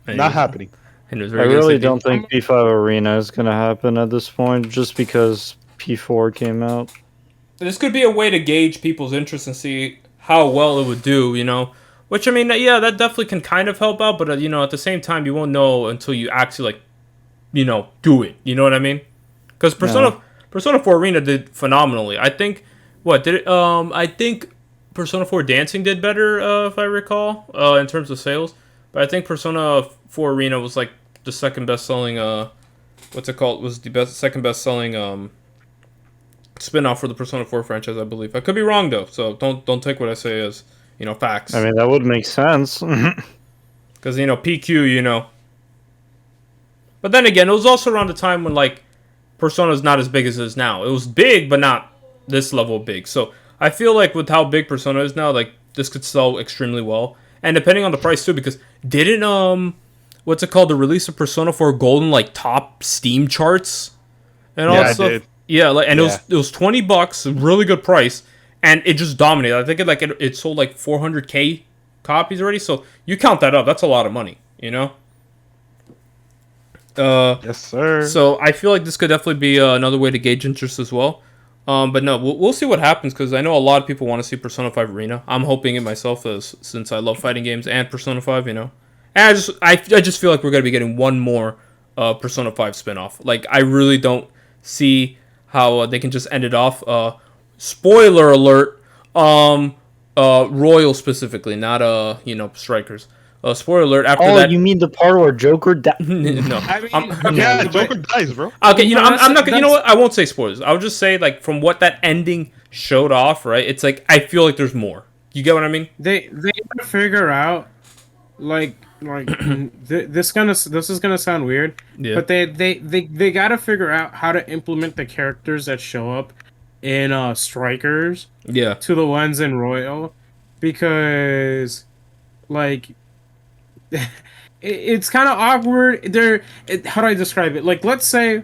[SPEAKER 3] not happening.
[SPEAKER 5] I really don't think P5 Arena is going to happen at this point, just because P4 came out.
[SPEAKER 2] This could be a way to gauge people's interest and see how well it would do, Which, I mean, yeah, that definitely can kind of help out, but, at the same time, you won't know until you actually, do it. You know what I mean? Because Persona 4 Arena did phenomenally. I think, I think Persona 4 Dancing did better, if I recall, in terms of sales. But I think Persona 4 Arena was like the second best-selling, was the second best-selling spin-off for the Persona 4 franchise, I believe. I could be wrong though, so don't take what I say as facts.
[SPEAKER 5] I mean, that would make sense.
[SPEAKER 2] Because PQ, But then again, it was also around the time when like Persona's not as big as it is now. It was big, but not this level big. So I feel like with how big Persona is now, like this could sell extremely well. And depending on the price too, because didn't the release of Persona 4 Golden like top Steam charts and all that stuff? Did. Yeah, it was $20, really good price, and it just dominated. I think it sold like 400K copies already. So you count that up, that's a lot of money,
[SPEAKER 3] Yes, sir.
[SPEAKER 2] So I feel like this could definitely be another way to gauge interest as well. But no, we'll see what happens because I know a lot of people want to see Persona 5 Arena. I'm hoping it myself since I love fighting games and Persona 5, And I just feel like we're gonna be getting one more Persona 5 spinoff. Like I really don't see how they can just end it off. Spoiler alert. Royal specifically, not Strikers. Spoiler alert. After
[SPEAKER 5] Oh,
[SPEAKER 2] that,
[SPEAKER 5] you mean the part where Joker died?
[SPEAKER 2] no.
[SPEAKER 4] I mean,
[SPEAKER 3] Yeah,
[SPEAKER 4] but-
[SPEAKER 3] Joker dies, bro.
[SPEAKER 2] Okay, you know,
[SPEAKER 4] No,
[SPEAKER 2] I'm not gonna. You know
[SPEAKER 4] that's-
[SPEAKER 2] what? I won't say spoilers. I'll just say like from what that ending showed off, right? It's like I feel like there's more. You get what I mean?
[SPEAKER 4] They gotta figure out like this is gonna sound weird,
[SPEAKER 2] Yeah.
[SPEAKER 4] but they gotta figure out how to implement the characters that show up in Strikers
[SPEAKER 2] Yeah.
[SPEAKER 4] to the ones in Royal, because like it's kind of awkward. How do I describe it? Like, let's say,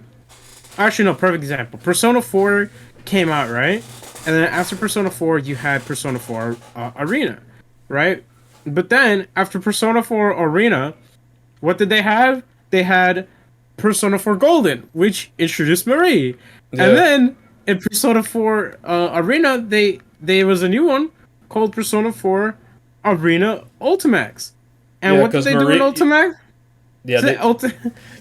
[SPEAKER 4] actually no, perfect example. Persona 4 came out, right? And then after Persona 4, you had Persona 4 Arena, right? But then after Persona 4 Arena, what did they have? They had Persona 4 Golden, which introduced Marie.
[SPEAKER 2] Yeah.
[SPEAKER 4] And then in Persona 4 Arena, there was a new one called Persona 4 Arena Ultimax. And
[SPEAKER 2] Yeah,
[SPEAKER 4] what did
[SPEAKER 2] 'cause
[SPEAKER 4] they do
[SPEAKER 2] Marie-
[SPEAKER 4] in Ultimax?
[SPEAKER 2] Yeah.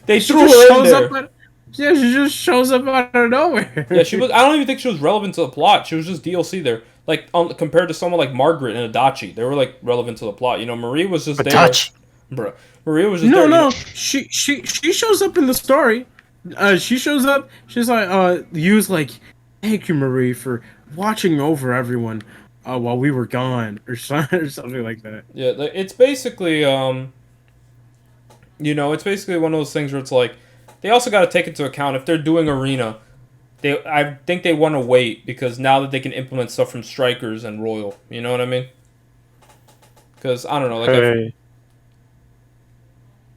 [SPEAKER 2] They
[SPEAKER 4] She
[SPEAKER 2] threw
[SPEAKER 4] just
[SPEAKER 2] her in
[SPEAKER 4] shows
[SPEAKER 2] there.
[SPEAKER 4] up. Yeah, she just shows up out of nowhere.
[SPEAKER 2] Yeah, she was. I don't even think she was relevant to the plot. She was just DLC there. Like compared to someone like Margaret and Adachi, they were like relevant to the plot. You know, Marie was just there. Bro, Maria was just
[SPEAKER 4] No,
[SPEAKER 2] there.
[SPEAKER 4] no. She shows up in the story. She shows up. She's like, Yu's like, thank you, Marie, for watching over everyone while we were gone, or something like that.
[SPEAKER 2] Yeah, it's basically it's basically one of those things where it's like they also got to take into account if they're doing Arena. I think they want to wait because now that they can implement stuff from Strikers and Royal, you know what I mean? Because I don't know, like.
[SPEAKER 5] Hey.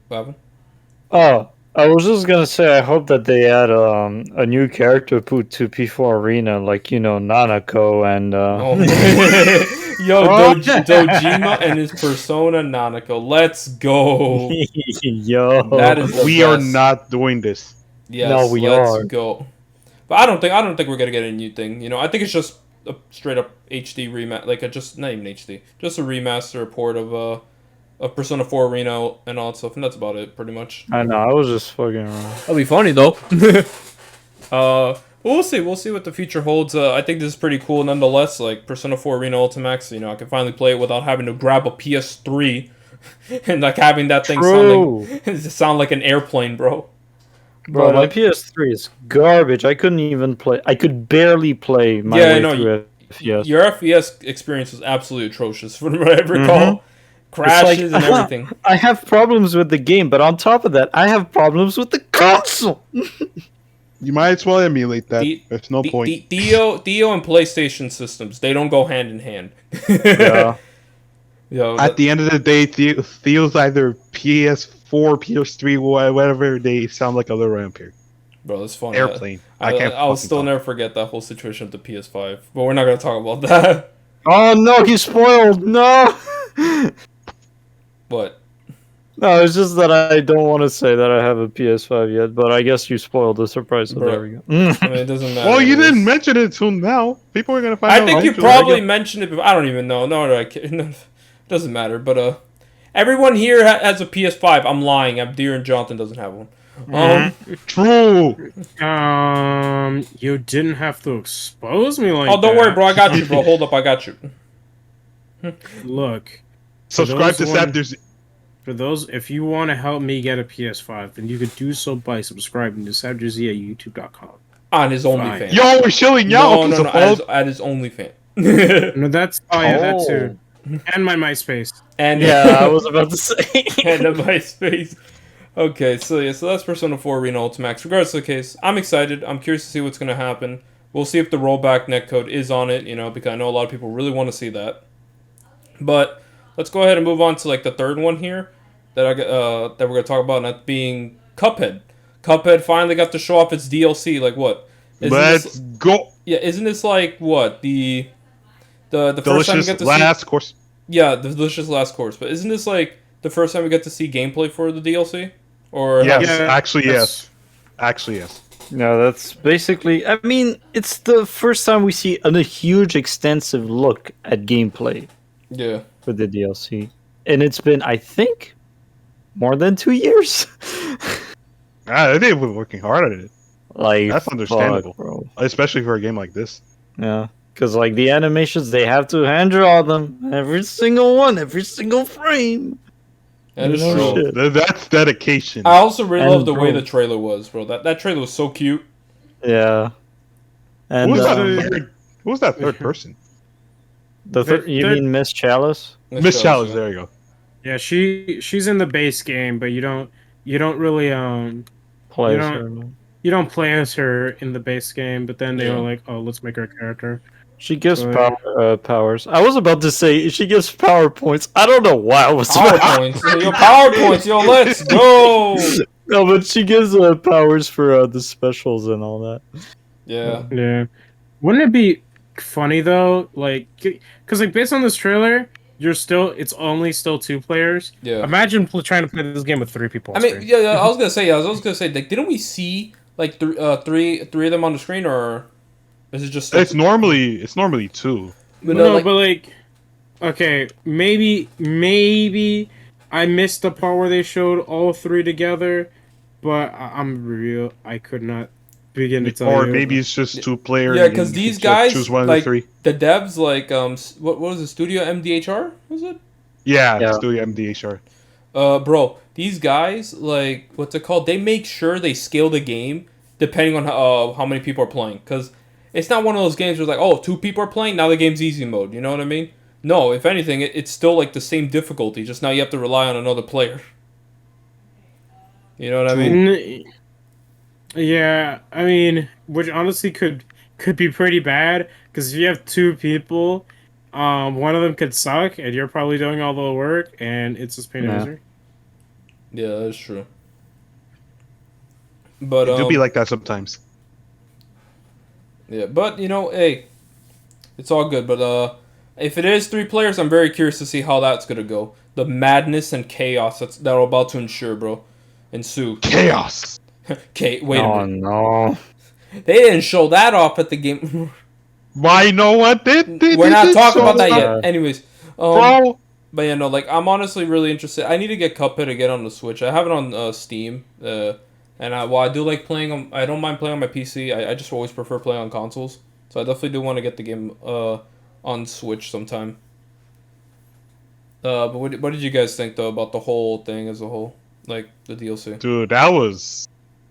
[SPEAKER 2] What happened?
[SPEAKER 5] Oh, I was just gonna say, I hope that they add a new character put to P4 Arena, like Nanako and.
[SPEAKER 2] Oh. Yo, Dojima and his Persona Nanako. Let's go.
[SPEAKER 5] Yo,
[SPEAKER 2] That is the
[SPEAKER 3] We are
[SPEAKER 2] best.
[SPEAKER 3] not doing this.
[SPEAKER 2] Yes,
[SPEAKER 5] No, we
[SPEAKER 2] let's
[SPEAKER 5] are.
[SPEAKER 2] go. But I don't think we're gonna get a new thing. I think it's just a straight up HD remaster, like not even HD, just a remaster, a port of Persona 4 Arena and all that stuff, and that's about it, pretty much.
[SPEAKER 5] I know, I was just fucking around.
[SPEAKER 2] That'll be funny though. We'll see. We'll see what the future holds. I think this is pretty cool, nonetheless. Like Persona 4 Arena Ultimax, I can finally play it without having to grab a PS3 and like having that thing sound like an airplane, bro.
[SPEAKER 5] Bro, my
[SPEAKER 2] like-
[SPEAKER 5] PS3 is garbage. I couldn't even play. I could barely play my way through FPS.
[SPEAKER 2] Your FPS experience was absolutely atrocious, from what I recall. Crashes and everything.
[SPEAKER 5] I have problems with the game, but on top of that, I have problems with the console.
[SPEAKER 3] You might as well emulate that. There's no point.
[SPEAKER 2] Theo and PlayStation systems, they don't go hand in hand.
[SPEAKER 5] Yeah.
[SPEAKER 3] At the end of the day, Theo's either PS4, PS3, whatever. They sound like a little ampere.
[SPEAKER 2] Bro, that's funny.
[SPEAKER 3] Airplane. I can't.
[SPEAKER 2] I'll
[SPEAKER 3] fucking
[SPEAKER 2] still
[SPEAKER 3] talk.
[SPEAKER 2] never forget that whole situation with the PS5. But we're not gonna talk about that.
[SPEAKER 5] Oh no, he's spoiled. No.
[SPEAKER 2] What?
[SPEAKER 5] No, it's just that I don't want to say that I have a PS5 yet, but I guess you spoiled the surprise. So
[SPEAKER 2] Bro.
[SPEAKER 5] there we go.
[SPEAKER 2] I mean, it doesn't matter.
[SPEAKER 3] Well, you
[SPEAKER 2] It is-
[SPEAKER 3] didn't mention it till now. People are gonna find out.
[SPEAKER 2] I think you
[SPEAKER 3] eventually.
[SPEAKER 2] probably mentioned it, but I don't even know. No, I can't. No, doesn't matter. But everyone here has a PS5. I'm lying. Abdir and Jonathan doesn't have one.
[SPEAKER 3] True.
[SPEAKER 4] You didn't have to expose me like that.
[SPEAKER 2] Oh, don't worry, bro. I got you, bro. Hold up, I got you.
[SPEAKER 4] Look,
[SPEAKER 3] Subscribe to
[SPEAKER 4] those one-
[SPEAKER 3] SabdierZ.
[SPEAKER 4] for those, if you want to help me get a PS5, then you could do so by subscribing to SabdierZ at YouTube.com.
[SPEAKER 2] On his
[SPEAKER 4] Fine.
[SPEAKER 2] OnlyFans.
[SPEAKER 3] Yo, we're shilling y'all.
[SPEAKER 2] No, at his OnlyFans.
[SPEAKER 4] No, that's that too, and my MySpace.
[SPEAKER 2] And
[SPEAKER 5] Yeah, I was about to say.
[SPEAKER 2] and a MySpace. Okay, so that's Persona 4 Arena Ultimax. Regardless of the case, I'm excited. I'm curious to see what's going to happen. We'll see if the rollback netcode is on it, because I know a lot of people really want to see that. But let's go ahead and move on to like the third one here that we're going to talk about, and that being Cuphead. Cuphead finally got to show off its DLC. Like what?
[SPEAKER 3] Let's go.
[SPEAKER 2] Yeah, isn't this like what the first time we
[SPEAKER 3] Delicious
[SPEAKER 2] get to
[SPEAKER 3] last course.
[SPEAKER 2] Yeah, the delicious last course. But isn't this like the first time we get to see gameplay for the DLC? Or
[SPEAKER 3] Yes,
[SPEAKER 4] Yeah,
[SPEAKER 3] actually,
[SPEAKER 4] that's-
[SPEAKER 3] yes. Actually, yes.
[SPEAKER 5] No, that's basically. I mean, it's the first time we see a huge, extensive look at gameplay
[SPEAKER 2] Yeah.
[SPEAKER 5] for the DLC, and it's been, I think, more than 2 years.
[SPEAKER 3] They've been working hard at it,
[SPEAKER 5] Like
[SPEAKER 3] That's understandable.
[SPEAKER 5] fuck, bro.
[SPEAKER 3] especially for a game like this.
[SPEAKER 5] Yeah, because like the animations, they have to hand draw them, every single one, every single frame.
[SPEAKER 2] That is
[SPEAKER 5] No
[SPEAKER 2] true.
[SPEAKER 5] shit.
[SPEAKER 3] That's dedication.
[SPEAKER 2] I also really
[SPEAKER 5] And
[SPEAKER 2] love the way
[SPEAKER 5] bro-
[SPEAKER 2] the trailer was, bro. That trailer was so cute.
[SPEAKER 5] Yeah. And
[SPEAKER 3] Who was that third person?
[SPEAKER 5] you mean Miss Chalice?
[SPEAKER 3] Miss Chalice. There you go.
[SPEAKER 4] Yeah, she's in the base game, but you don't really
[SPEAKER 5] Plays
[SPEAKER 4] don't-
[SPEAKER 5] her. No?
[SPEAKER 4] you don't play as her in the base game. But then they
[SPEAKER 2] Yeah.
[SPEAKER 4] were like, oh, let's make her a character.
[SPEAKER 5] She gives
[SPEAKER 4] So,
[SPEAKER 5] powers. I was about to say she gives power points. I don't know why I was
[SPEAKER 2] PowerPoints. Yo, PowerPoints. Yo, let's go.
[SPEAKER 5] No, but she gives powers for the specials and all that.
[SPEAKER 2] Yeah.
[SPEAKER 4] Yeah. Wouldn't it be funny though? Like, because like based on this trailer, it's only still 2 players.
[SPEAKER 2] Yeah.
[SPEAKER 4] Imagine trying to play this game with 3 people.
[SPEAKER 2] I
[SPEAKER 4] On
[SPEAKER 2] mean,
[SPEAKER 4] screen.
[SPEAKER 2] yeah, I was gonna say, like, didn't we see like three of them on the screen, or is it just?
[SPEAKER 3] It's normally 2.
[SPEAKER 2] But
[SPEAKER 4] No,
[SPEAKER 2] like,
[SPEAKER 4] but like, okay, maybe I missed the part where they showed all 3 together, but I'm real. I could not begin to tell
[SPEAKER 3] Or
[SPEAKER 4] you.
[SPEAKER 3] maybe it's just 2 players.
[SPEAKER 2] yeah, because these guys,
[SPEAKER 3] choose one
[SPEAKER 2] like
[SPEAKER 3] of the 3.
[SPEAKER 2] the devs, like what was it? Studio MDHR was it?
[SPEAKER 3] Yeah. Studio MDHR.
[SPEAKER 2] Bro, these guys, like, what's it called? They make sure they scale the game depending on how many people are playing, because it's not one of those games where it's like, oh, 2 people are playing, now the game's easy mode. You know what I mean? No, if anything, it's still like the same difficulty. Just now you have to rely on another player. You know what I mean?
[SPEAKER 4] Yeah, I mean, which honestly could be pretty bad, because if you have 2 people, one of them could suck, and you're probably doing all the work, and it's just pain and
[SPEAKER 5] Yeah.
[SPEAKER 4] misery.
[SPEAKER 2] Yeah, that's true. But
[SPEAKER 3] It do be like that sometimes.
[SPEAKER 2] yeah, but you know, hey, it's all good. But if it is 3 players, I'm very curious to see how that's gonna go. The madness and chaos that are about to ensue.
[SPEAKER 3] Chaos.
[SPEAKER 2] Okay, wait a
[SPEAKER 5] Oh
[SPEAKER 2] minute.
[SPEAKER 5] no!
[SPEAKER 2] They didn't show that off at the game.
[SPEAKER 3] Why no one did?
[SPEAKER 2] We're not talking about that
[SPEAKER 5] that.
[SPEAKER 2] yet. Anyways,
[SPEAKER 3] Bro.
[SPEAKER 2] but yeah, no, like I'm honestly really interested. I need to get Cuphead again on the Switch. I have it on Steam. And while I do like playing on, I don't mind playing on my PC. I just always prefer playing on consoles. So I definitely do want to get the game on Switch sometime. But what did you guys think though about the whole thing as a whole, like the DLC?
[SPEAKER 3] Dude, that was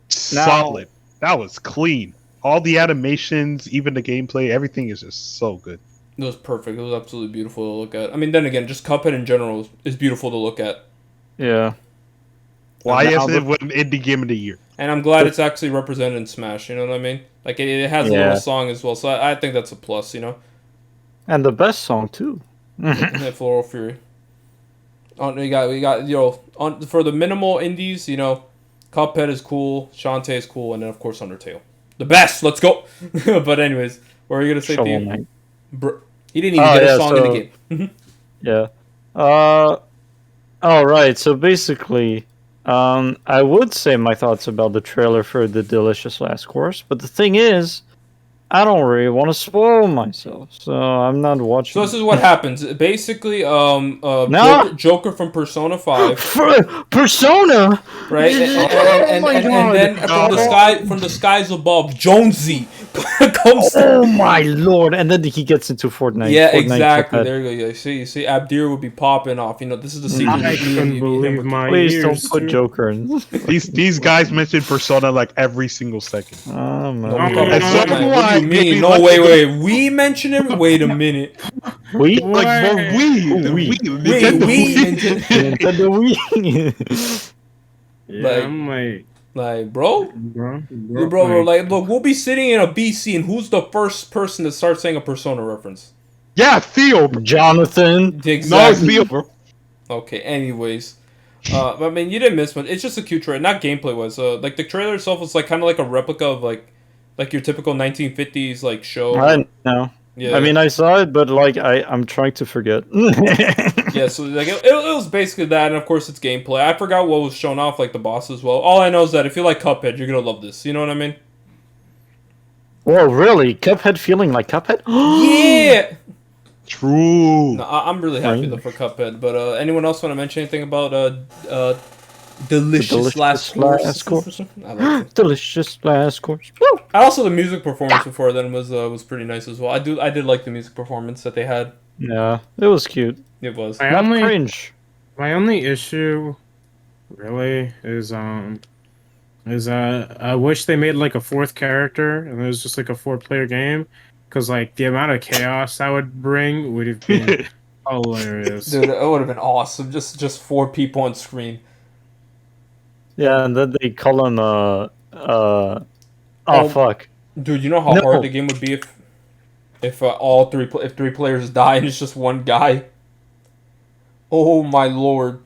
[SPEAKER 3] solid. That was clean. All the animations, even the gameplay, everything is just so good.
[SPEAKER 2] It was perfect. It was absolutely beautiful to look at. I mean, then again, just Cuphead in general is beautiful to look at.
[SPEAKER 5] Yeah.
[SPEAKER 3] Why
[SPEAKER 5] now
[SPEAKER 3] isn't it an indie game of the year?
[SPEAKER 2] And I'm glad it's actually represented in Smash. You know what I mean? Like it has a
[SPEAKER 5] Yeah.
[SPEAKER 2] little song as well, so I think that's a plus. You know.
[SPEAKER 5] And the best song too.
[SPEAKER 2] Yeah, Floral Fury. We got for the minimal indies, you know, Cuphead is cool, Shantae is cool, and then of course Undertale. The best. Let's go. But anyways, what are you gonna say,
[SPEAKER 5] Shovel
[SPEAKER 2] Theo?
[SPEAKER 5] Knight.
[SPEAKER 2] He didn't even get a song in the game.
[SPEAKER 5] Yeah. All right. So basically, I would say my thoughts about the trailer for the Delicious Last Course, but the thing is, I don't really want to spoil myself, so I'm not watching.
[SPEAKER 2] So this is what happens. Basically,
[SPEAKER 5] No.
[SPEAKER 2] Joker from Persona 5,
[SPEAKER 5] Persona.
[SPEAKER 2] right? And then from the skies above, Jonesy comes.
[SPEAKER 5] Oh my lord! And then he gets into Fortnite.
[SPEAKER 2] Yeah,
[SPEAKER 5] Fortnite
[SPEAKER 2] exactly.
[SPEAKER 5] Cuphead.
[SPEAKER 2] There you go. Yeah, you see, Abdir would be popping off. You know, this is the secret.
[SPEAKER 4] I couldn't believe my
[SPEAKER 5] Please
[SPEAKER 4] ears.
[SPEAKER 5] don't put
[SPEAKER 4] too.
[SPEAKER 5] Joker in.
[SPEAKER 3] These guys mention Persona like every single second.
[SPEAKER 5] Oh
[SPEAKER 2] No,
[SPEAKER 5] man.
[SPEAKER 2] we
[SPEAKER 3] And so do
[SPEAKER 2] what
[SPEAKER 3] I.
[SPEAKER 2] do you mean? No, wait. We mention him? Wait a minute.
[SPEAKER 5] We
[SPEAKER 3] Like for Nintendo
[SPEAKER 2] We
[SPEAKER 3] Wii.
[SPEAKER 5] Nintendo Wii.
[SPEAKER 4] Yeah,
[SPEAKER 2] Like-
[SPEAKER 4] I'm
[SPEAKER 2] Like, bro,
[SPEAKER 4] bro,
[SPEAKER 2] like, look, we'll be sitting in a BC, and who's the first person to start saying a Persona reference?
[SPEAKER 3] Yeah, Theo. Bro.
[SPEAKER 5] Jonathan.
[SPEAKER 3] No,
[SPEAKER 2] Exactly.
[SPEAKER 3] Theo, bro.
[SPEAKER 2] Okay. Anyways, I mean, you didn't miss much. It's just a cute trailer, not gameplay wise. Like the trailer itself was like kind of like a replica of like your typical 1950s like show.
[SPEAKER 5] I know.
[SPEAKER 2] Yeah.
[SPEAKER 5] I mean, I saw it, but like, I'm trying to forget.
[SPEAKER 2] Yeah, so like it was basically that, and of course it's gameplay. I forgot what was shown off, like the boss as well. All I know is that if you like Cuphead, you're gonna love this. You know what I mean?
[SPEAKER 5] Whoa, really? Cuphead feeling like Cuphead?
[SPEAKER 2] Yeah.
[SPEAKER 3] True.
[SPEAKER 2] No, I'm really happy though for Cuphead. But anyone else want to mention anything about Delicious Last Course? I like it.
[SPEAKER 5] Delicious Last Course. Woo!
[SPEAKER 2] And also the music performance before then was pretty nice as well. I did like the music performance that they had.
[SPEAKER 5] Yeah, it was cute.
[SPEAKER 2] It was.
[SPEAKER 4] I
[SPEAKER 5] Not
[SPEAKER 4] only
[SPEAKER 5] cringe.
[SPEAKER 4] My only issue, really, is I wish they made like a fourth character and it was just like a 4-player game, because like the amount of chaos that would bring would have been hilarious.
[SPEAKER 2] Dude, it would have been awesome. Just 4 people on screen.
[SPEAKER 5] Yeah, and then they call him oh fuck.
[SPEAKER 2] Dude, you know how hard the game would be if if 3 players die and it's just one guy. Oh my lord.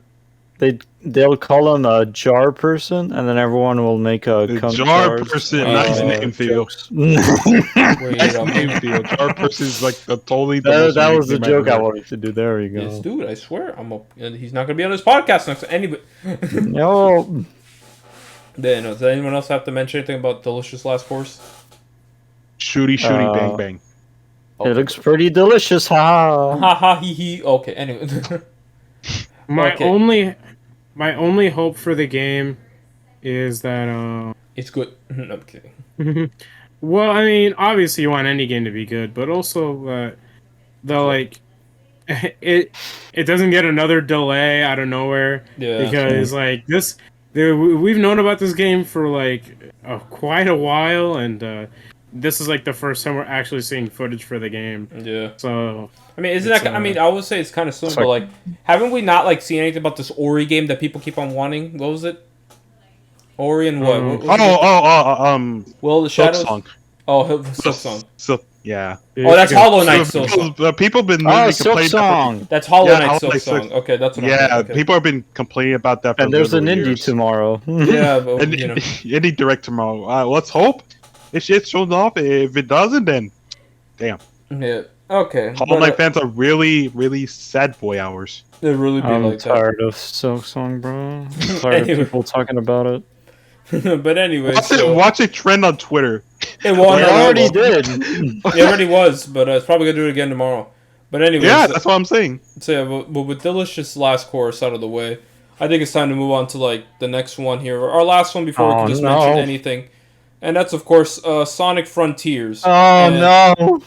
[SPEAKER 5] They'll call him a jar person, and then everyone will make a
[SPEAKER 3] jar person. Nice name, Theo. Nice name, Theo. Jar person is like a totally.
[SPEAKER 5] That was the joke I wanted to do. There you go.
[SPEAKER 2] Yes, dude. I swear, he's not gonna be on this podcast next. Anybody?
[SPEAKER 5] No.
[SPEAKER 2] Then, does anyone else have to mention anything about Delicious Last Course?
[SPEAKER 3] Shooty, bang, bang.
[SPEAKER 2] Okay.
[SPEAKER 5] It looks pretty delicious, ha.
[SPEAKER 2] Ha ha he he. Okay, anyway.
[SPEAKER 4] My only hope for the game is that
[SPEAKER 2] it's good. No, I'm kidding.
[SPEAKER 4] well, I mean, obviously you want any game to be good, but also like it doesn't get another delay out of nowhere.
[SPEAKER 2] Yeah.
[SPEAKER 4] Because like we've known about this game for like quite a while, and this is like the first time we're actually seeing footage for the game.
[SPEAKER 2] Yeah.
[SPEAKER 4] So
[SPEAKER 2] I mean, isn't that? I mean, I would say it's kind of similar. But like, haven't we not like seen anything about this Ori game that people keep on wanting? What was it? Ori and what?
[SPEAKER 3] Well,
[SPEAKER 2] the Shadows.
[SPEAKER 3] Song.
[SPEAKER 2] Oh, Silk Song.
[SPEAKER 3] So yeah.
[SPEAKER 2] Oh, that's Hollow Knight Silk Song.
[SPEAKER 3] People have been
[SPEAKER 5] Silk Song.
[SPEAKER 2] That's Hollow Knight Silk Song. Okay, that's what.
[SPEAKER 3] Yeah,
[SPEAKER 2] okay.
[SPEAKER 3] People have been complaining about that. For
[SPEAKER 5] And there's an indie
[SPEAKER 3] years.
[SPEAKER 5] tomorrow.
[SPEAKER 2] Yeah, but
[SPEAKER 3] and, indie direct tomorrow. Let's hope if shit shows off. If it doesn't, then damn.
[SPEAKER 2] Yeah. Okay.
[SPEAKER 3] Hollow Knight fans are really, really sad boy hours.
[SPEAKER 2] They really be
[SPEAKER 5] I'm
[SPEAKER 2] like
[SPEAKER 5] tired of Silk Song, bro. I'm tired of people talking about it.
[SPEAKER 2] But anyway,
[SPEAKER 3] watch it trend on Twitter.
[SPEAKER 2] It
[SPEAKER 5] already did.
[SPEAKER 2] It already was, but it's probably gonna do it again tomorrow. But anyway,
[SPEAKER 3] yeah, that's what I'm saying.
[SPEAKER 2] So yeah, but with Delicious Last Course out of the way, I think it's time to move on to like the next one here, our last one before we can just mention anything, and that's of course Sonic Frontiers.
[SPEAKER 5] Oh no!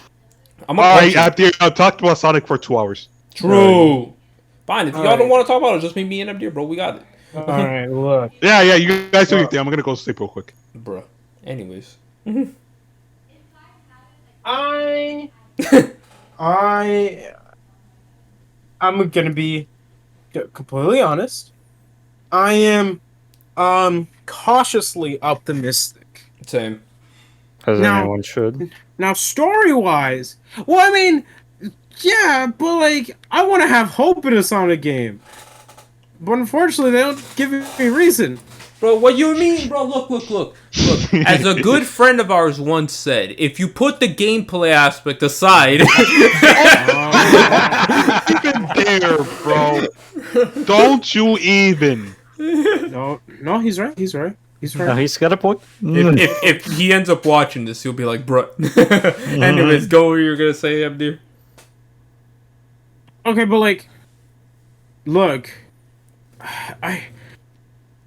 [SPEAKER 3] I've talked about Sonic for 2 hours.
[SPEAKER 2] True. Fine, if y'all don't want to talk about it, just me and Abdir, bro. We got it.
[SPEAKER 4] Alright, look.
[SPEAKER 3] Yeah, you guys do your thing. I'm gonna go sleep real quick.
[SPEAKER 2] Bruh. Anyways.
[SPEAKER 4] I'm gonna be completely honest. I am cautiously optimistic.
[SPEAKER 2] Same.
[SPEAKER 5] As anyone should.
[SPEAKER 4] Now, story-wise, well, I mean, yeah, but like, I want to have hope in a Sonic game. But unfortunately, they don't give me a reason.
[SPEAKER 2] Bro, what you mean, bro? Look. As a good friend of ours once said, if you put the gameplay aspect aside...
[SPEAKER 3] Even there, bro. Don't you even.
[SPEAKER 4] No, he's right.
[SPEAKER 5] No, he's got a point.
[SPEAKER 2] if he ends up watching this, he'll be like, bro. Anyways, go where you're going to say, Abdir.
[SPEAKER 4] Okay, but like, look,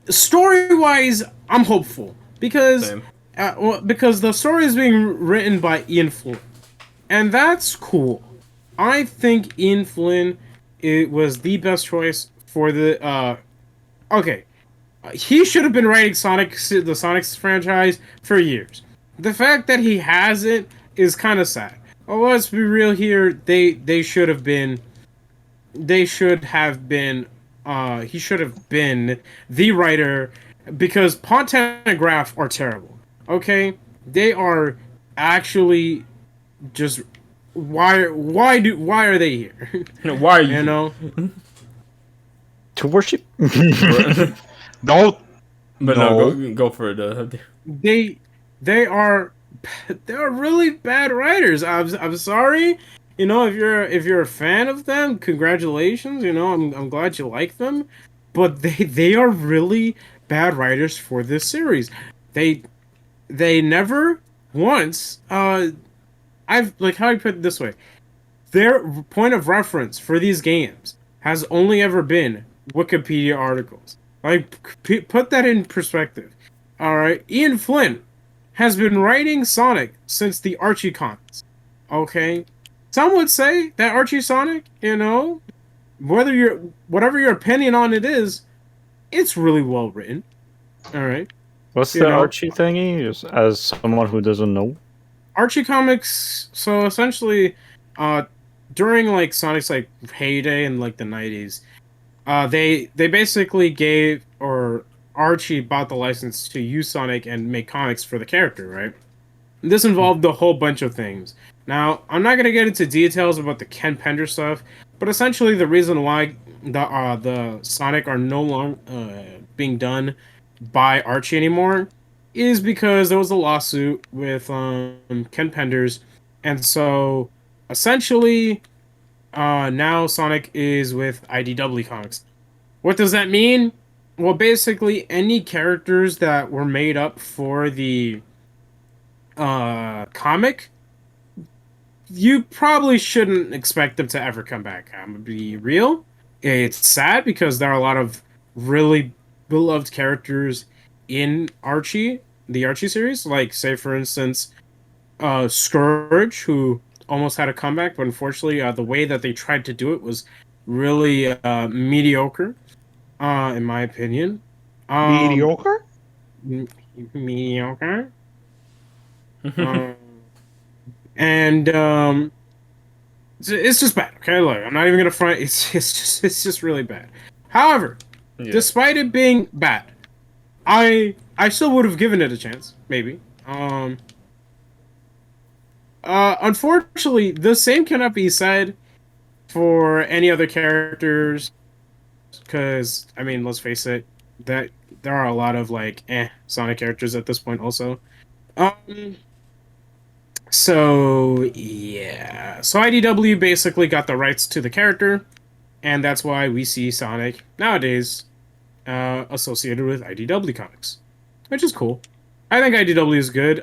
[SPEAKER 4] story-wise, I'm hopeful because the story is being written by Ian Flynn, and that's cool. I think Ian Flynn was the best choice for the. Okay, he should have been writing the Sonic franchise for years. The fact that he hasn't is kind of sad. Well, let's be real here. They should have been. He should have been the writer, because Pontan and Graph are terrible. Okay, they are actually just why are they here?
[SPEAKER 2] Why are you?
[SPEAKER 4] You know,
[SPEAKER 5] to worship.
[SPEAKER 3] No,
[SPEAKER 2] go for it.
[SPEAKER 4] They are really bad writers. I'm sorry. You know, if you're a fan of them, congratulations. You know, I'm glad you like them, but they are really bad writers for this series. They never once I've like, how do I put it this way? Their point of reference for these games has only ever been Wikipedia articles. Like, put that in perspective. All right, Ian Flynn has been writing Sonic since the Archie comics. Okay. Some would say that Archie Sonic, you know, whatever your opinion on it is, it's really well written. All right.
[SPEAKER 5] What's
[SPEAKER 4] You
[SPEAKER 5] the
[SPEAKER 4] know,
[SPEAKER 5] Archie thingy? Just as someone who doesn't know.
[SPEAKER 4] Archie comics. So essentially, during like Sonic's like heyday in like the 90s, they basically gave or Archie bought the license to use Sonic and make comics for the character, right? This involved a whole bunch of things. Now, I'm not gonna get into details about the Ken Pender stuff, but essentially the reason why the Sonic are no longer being done by Archie anymore is because there was a lawsuit with Ken Penders, and so essentially now Sonic is with IDW Comics. What does that mean? Well, basically, any characters that were made up for the comic, you probably shouldn't expect them to ever come back. I'm gonna be real. It's sad because there are a lot of really beloved characters in Archie, the Archie series. Like, say for instance, Scourge, who almost had a comeback, but unfortunately, the way that they tried to do it was really mediocre, in my opinion.
[SPEAKER 3] Mediocre?
[SPEAKER 4] Mediocre. um, and it's just bad. Okay, look, I'm not even gonna front. It's just really bad. However, despite it being bad, I still would have given it a chance, maybe. Unfortunately, the same cannot be said for any other characters, because I mean, let's face it, that there are a lot of like Sonic characters at this point also. So yeah, so IDW basically got the rights to the character, and that's why we see Sonic nowadays associated with IDW comics, which is cool. I think IDW is good.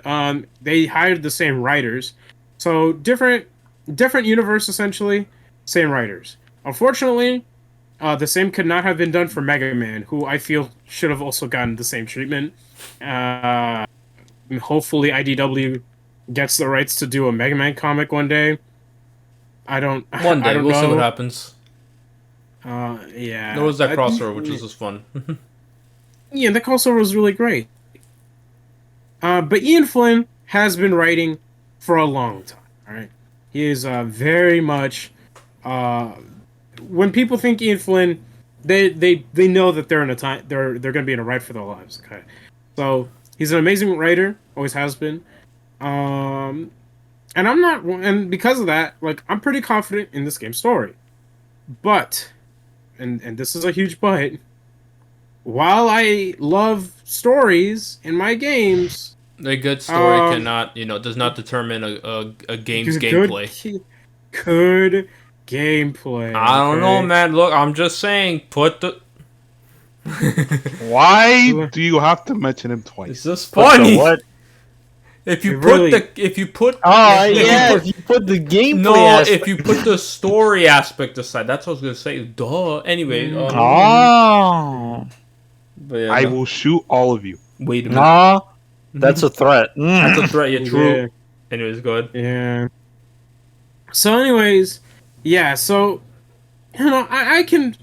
[SPEAKER 4] They hired the same writers, so different universe essentially, same writers. Unfortunately, the same could not have been done for Mega Man, who I feel should have also gotten the same treatment. Hopefully, IDW gets the rights to do a Mega Man comic one day.
[SPEAKER 2] One day, we'll see what happens.
[SPEAKER 4] Yeah.
[SPEAKER 2] There was that crossover, which was just fun.
[SPEAKER 4] Yeah, the crossover was really great. But Ian Flynn has been writing for a long time. All right, he is very much. When people think Ian Flynn, they know that they're in a time they're going to be in a ride for their lives. Okay, so he's an amazing writer, always has been. And I'm not, and because of that, like, I'm pretty confident in this game's story. But, and this is a huge but, while I love stories in my games,
[SPEAKER 2] a good story cannot, does not determine a game's gameplay.
[SPEAKER 4] Good gameplay.
[SPEAKER 2] I don't know, man. Look, I'm just saying, put the...
[SPEAKER 3] Why do you have to mention him twice?
[SPEAKER 2] It's just funny.
[SPEAKER 5] What?
[SPEAKER 2] If you
[SPEAKER 5] if you put the gameplay.
[SPEAKER 2] No,
[SPEAKER 5] aspect.
[SPEAKER 2] if you put the story aspect aside, that's what I was gonna say. Duh. Anyway.
[SPEAKER 5] But yeah,
[SPEAKER 3] I will shoot all of you.
[SPEAKER 2] Wait a minute.
[SPEAKER 5] That's a threat.
[SPEAKER 2] That's a threat. Yeah, true.
[SPEAKER 4] Yeah.
[SPEAKER 2] Anyways, go ahead.
[SPEAKER 4] Yeah. So, anyways, yeah. So, I can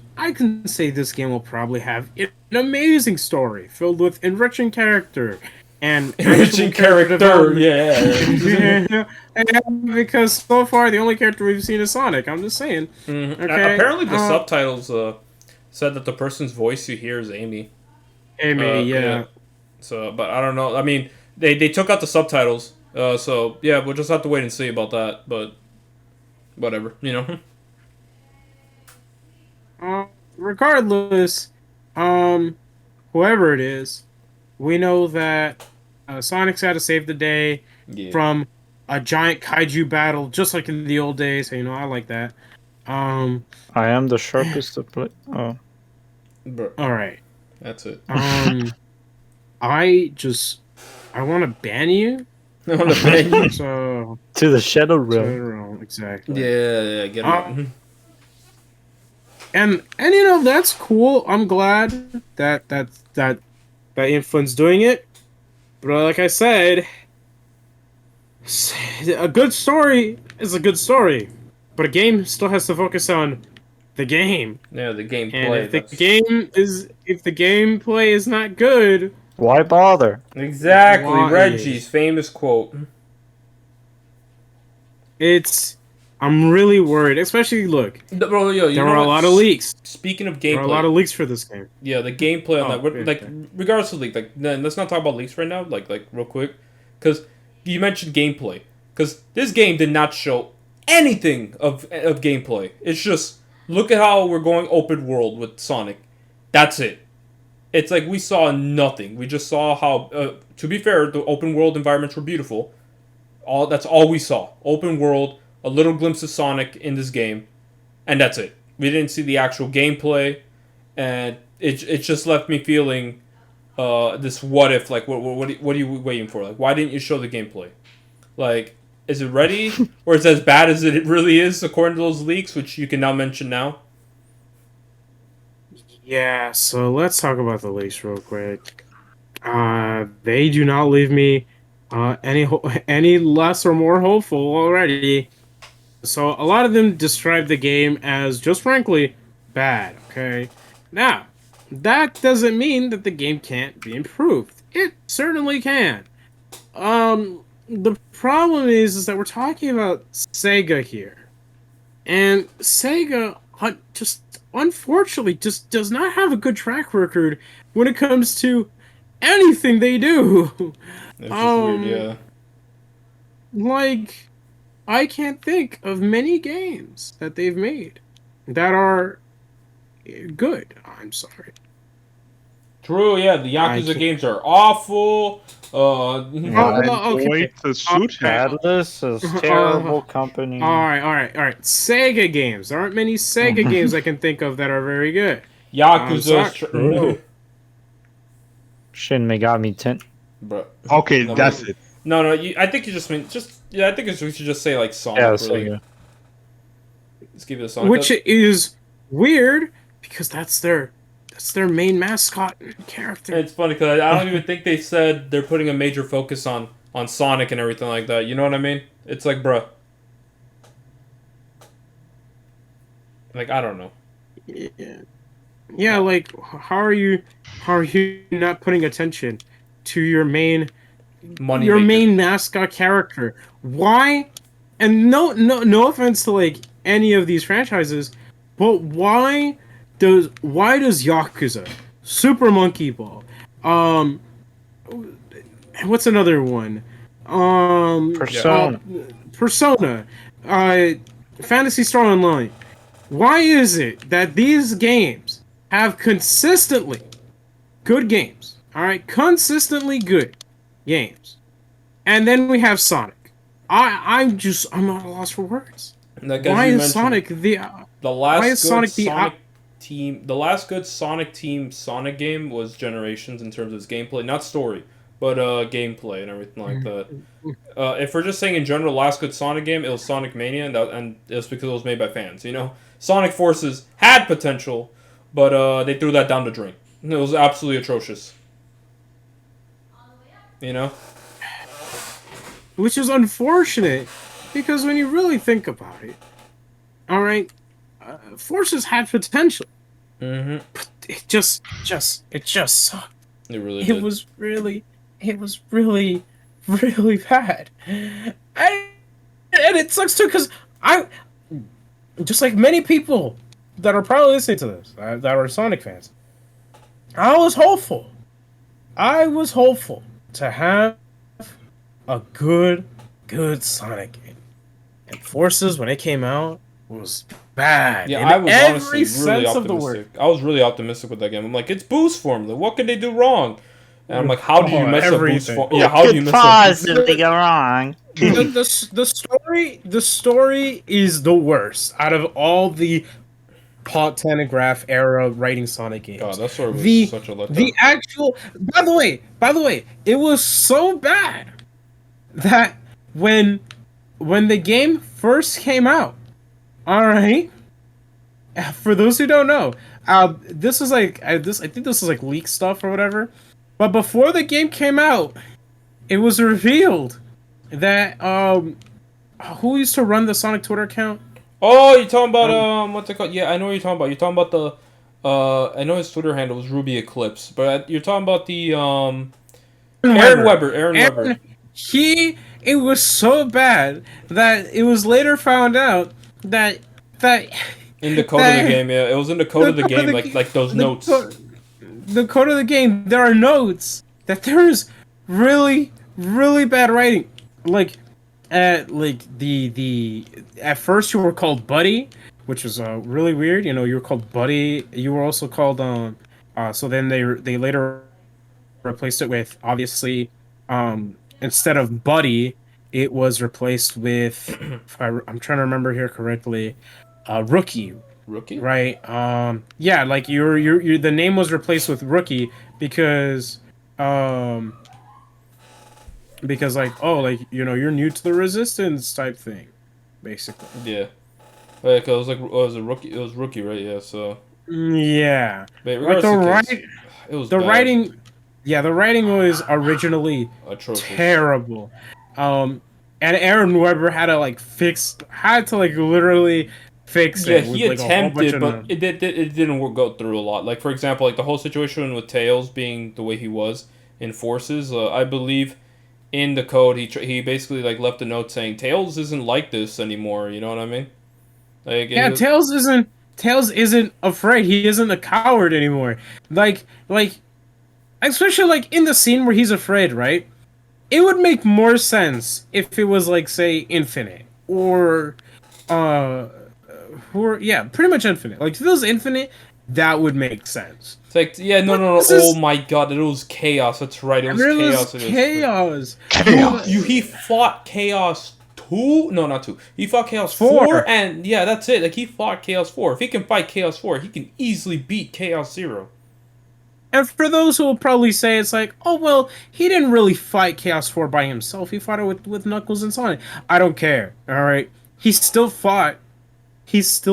[SPEAKER 4] say this game will probably have an amazing story filled with enriching character and
[SPEAKER 2] enriching character. Yeah.
[SPEAKER 4] Because so far the only character we've seen is Sonic. I'm just saying.
[SPEAKER 2] Mm-hmm.
[SPEAKER 4] Okay.
[SPEAKER 2] Apparently, the subtitles said that the person's voice you hear is Amy.
[SPEAKER 4] Yeah.
[SPEAKER 2] So, but I don't know. I mean, they took out the subtitles. So yeah, we'll just have to wait and see about that. But whatever,
[SPEAKER 4] Regardless, whoever it is, we know that Sonic's had to save the day from a giant kaiju battle, just like in the old days. So, I like that.
[SPEAKER 5] I am the sharpest to play. Oh,
[SPEAKER 4] all right.
[SPEAKER 2] That's it.
[SPEAKER 4] I want to ban you.
[SPEAKER 2] I want to ban you.
[SPEAKER 4] So
[SPEAKER 5] to the Shadow Realm.
[SPEAKER 4] Exactly.
[SPEAKER 2] Yeah, get it.
[SPEAKER 4] And that's cool. I'm glad that Influence doing it. But like I said, a good story is a good story. But a game still has to focus on the game.
[SPEAKER 2] Yeah, the gameplay.
[SPEAKER 4] And if the gameplay is not good,
[SPEAKER 5] Why bother?
[SPEAKER 2] Exactly,
[SPEAKER 4] Why?
[SPEAKER 2] Reggie's famous quote.
[SPEAKER 4] I'm really worried. Especially, look,
[SPEAKER 2] Bro, yo, you
[SPEAKER 4] there
[SPEAKER 2] know
[SPEAKER 4] were a
[SPEAKER 2] what?
[SPEAKER 4] lot of leaks.
[SPEAKER 2] Speaking of
[SPEAKER 4] There were a
[SPEAKER 2] gameplay,
[SPEAKER 4] lot of leaks for this game.
[SPEAKER 2] yeah, the gameplay on that,
[SPEAKER 4] yeah,
[SPEAKER 2] like,
[SPEAKER 4] okay.
[SPEAKER 2] regardless of leak, like, let's not talk about leaks right now, like real quick, because you mentioned gameplay, because this game did not show anything of gameplay. It's just look at how we're going open world with Sonic. That's it. It's like we saw nothing. We just saw how, to be fair, the open world environments were beautiful. That's all we saw. Open world, a little glimpse of Sonic in this game, and that's it. We didn't see the actual gameplay, and it just left me feeling this what if, like, what are you waiting for? Like, why didn't you show the gameplay? Like, is it ready? Or is it as bad as it really is according to those leaks, which you can now mention now?
[SPEAKER 4] Yeah, so let's talk about the leaks real quick. They do not leave me any less or more hopeful already. So a lot of them describe the game as just frankly bad. Okay, now that doesn't mean that the game can't be improved. It certainly can. The problem is that we're talking about Sega here, and Sega just unfortunately just does not have a good track record when it comes to anything they do.
[SPEAKER 2] It's just weird, yeah.
[SPEAKER 4] Like, I can't think of many games that they've made that are good. I'm sorry.
[SPEAKER 2] True, yeah. The Yakuza games are awful.
[SPEAKER 4] Okay.
[SPEAKER 3] Wait to shoot him.
[SPEAKER 5] Atlas is terrible company.
[SPEAKER 4] All right. Sega games. There aren't many Sega games I can think of that are very good.
[SPEAKER 2] Yakuza.
[SPEAKER 5] Shin Megami 10.
[SPEAKER 2] Bro.
[SPEAKER 3] Okay, that's it.
[SPEAKER 2] No. I think you just mean I think we should just say like Sonic.
[SPEAKER 5] Yeah,
[SPEAKER 2] really.
[SPEAKER 5] Sega.
[SPEAKER 2] Let's give it a Sonic.
[SPEAKER 4] Which is weird because that's their main mascot character.
[SPEAKER 2] It's funny because I don't even think they said they're putting a major focus on Sonic and everything like that. You know what I mean? It's like, bruh. Like, I don't know.
[SPEAKER 4] Yeah. Like, how are you not putting attention to your main main mascot character? Why? And no offense to like any of these franchises, but why does Yakuza, Super Monkey Ball, what's another one? Persona, Fantasy Star Online. Why is it that these games have consistently good games? All right, consistently good games, and then we have Sonic. I'm not at a loss for words.
[SPEAKER 2] Like,
[SPEAKER 4] why is Sonic the
[SPEAKER 2] last good Sonic Team Sonic game was Generations in terms of its gameplay, not story, but gameplay and everything like that. If we're just saying in general, last good Sonic game, it was Sonic Mania, and it was because it was made by fans. You know, Sonic Forces had potential, but they threw that down the drain. It was absolutely atrocious. You know?
[SPEAKER 4] Which is unfortunate, because when you really think about it, alright, Forces had potential.
[SPEAKER 2] Mm-hmm.
[SPEAKER 4] But it just sucked.
[SPEAKER 2] It really did.
[SPEAKER 4] It was really bad. And it sucks too, because just like many people that are probably listening to this, that are Sonic fans, I was hopeful to have a good Sonic game. And Forces, when it came out, was bad.
[SPEAKER 2] Yeah,
[SPEAKER 4] in
[SPEAKER 2] I was
[SPEAKER 4] every
[SPEAKER 2] honestly really
[SPEAKER 4] sense of the
[SPEAKER 2] optimistic.
[SPEAKER 4] word.
[SPEAKER 2] I was really optimistic with that game. I'm like, it's boost formula. What could they do wrong? And I'm like, how do you mess up boost formula? Yeah, how do you mess up?
[SPEAKER 5] Possibly go wrong.
[SPEAKER 4] The story is the worst out of all the Paul Telegraph era writing Sonic games.
[SPEAKER 2] God, that story was such a letdown.
[SPEAKER 4] The actual, by the way, it was so bad that when the game first came out, all right. For those who don't know, this was like I think this was like leak stuff or whatever. But before the game came out, it was revealed that who used to run the Sonic Twitter account?
[SPEAKER 2] Oh, you're talking about what's it called? Yeah, I know what you're talking about. You're talking about the I know his Twitter handle was Ruby Eclipse, but you're talking about the Aaron Weber. Aaron Weber.
[SPEAKER 4] It was so bad that it was later found out that
[SPEAKER 2] in the code of the game, yeah, it was in the code of the game, like those notes.
[SPEAKER 4] The code of the game, there are notes that there's really bad writing. Like at first you were called Buddy, which was really weird. You know, you were called Buddy. You were also called so then they later replaced it with, obviously, instead of Buddy, it was replaced with I'm trying to remember here correctly, Rookie.
[SPEAKER 2] Rookie?
[SPEAKER 4] Right. Yeah, like your the name was replaced with Rookie because like, oh, like, you know, you're new to the Resistance type thing, basically.
[SPEAKER 2] Yeah. Like, it was like, was a Rookie? It was Rookie, right? Yeah. So.
[SPEAKER 4] Yeah.
[SPEAKER 2] But
[SPEAKER 4] like the
[SPEAKER 2] bad.
[SPEAKER 4] writing. Yeah, the writing was originally
[SPEAKER 2] atrocious. Terrible.
[SPEAKER 4] And Aaron Weber had to literally fix it.
[SPEAKER 2] Yeah, he attempted, but it didn't go through a lot. Like, for example, like the whole situation with Tails being the way he was in Forces, I believe in the code he basically like left a note saying Tails isn't like this anymore. You know what I mean? Like,
[SPEAKER 4] yeah, Tails isn't afraid. He isn't a coward anymore. Like especially like in the scene where he's afraid, right? It would make more sense if it was like, say, Infinite or pretty much Infinite. Like, if it was Infinite, that would make sense.
[SPEAKER 2] It's like, yeah, no. Oh my god, it was Chaos. That's right. It was Chaos.
[SPEAKER 4] Chaos.
[SPEAKER 2] He fought Chaos 2? No, not 2. He fought Chaos 4, and yeah, that's it. Like, he fought Chaos 4. If he can fight Chaos 4, he can easily beat Chaos 0.
[SPEAKER 4] And for those who will probably say it's like, oh, well, he didn't really fight Chaos 4 by himself. He fought it with Knuckles and Sonic. I don't care, all right? He still fought Chaos,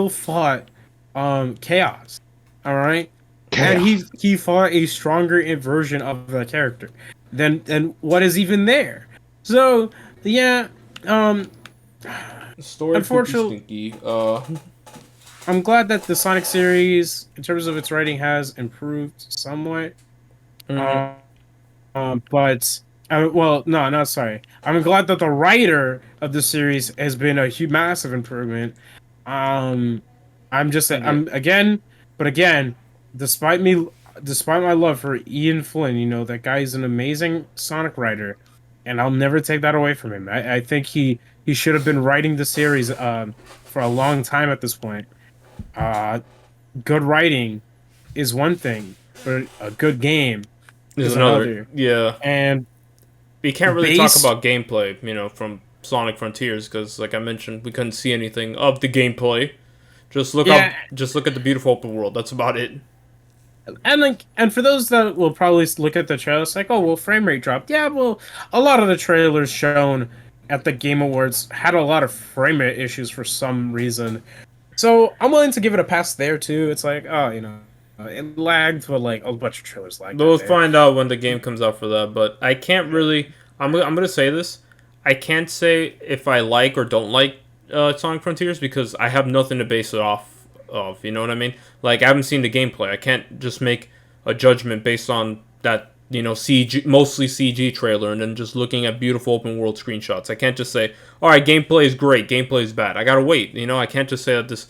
[SPEAKER 4] all right? Chaos. And he fought a stronger version of the character than what is even there. So, yeah,
[SPEAKER 2] the story unfortunately,
[SPEAKER 4] I'm glad that the Sonic series, in terms of its writing, has improved somewhat.
[SPEAKER 2] Mm-hmm.
[SPEAKER 4] Sorry. I'm glad that the writer of the series has been a massive improvement. Again, despite my love for Ian Flynn, you know, that guy is an amazing Sonic writer, and I'll never take that away from him. I think he should have been writing the series for a long time at this point. Good writing is one thing, but a good game is another.
[SPEAKER 2] Yeah,
[SPEAKER 4] and
[SPEAKER 2] we can't really talk about gameplay, you know, from Sonic Frontiers because, like I mentioned, we couldn't see anything of the gameplay. Just look at the beautiful open world. That's about it.
[SPEAKER 4] And for those that will probably look at the trailer, it's like, oh, well, frame rate dropped. Yeah, well, a lot of the trailers shown at the Game Awards had a lot of frame rate issues for some reason. So I'm willing to give it a pass there too. It's like, oh, you know, it lagged, but like a bunch of trailers lagged.
[SPEAKER 2] We'll find out when the game comes out for that. But I can't really. I'm gonna say this. I can't say if I like or don't like Sonic Frontiers because I have nothing to base it off of. You know what I mean? Like, I haven't seen the gameplay. I can't just make a judgment based on that, you know, mostly CG trailer and then just looking at beautiful open world screenshots. I can't just say, all right, gameplay is great, gameplay is bad. I gotta wait. You know, I can't just say that this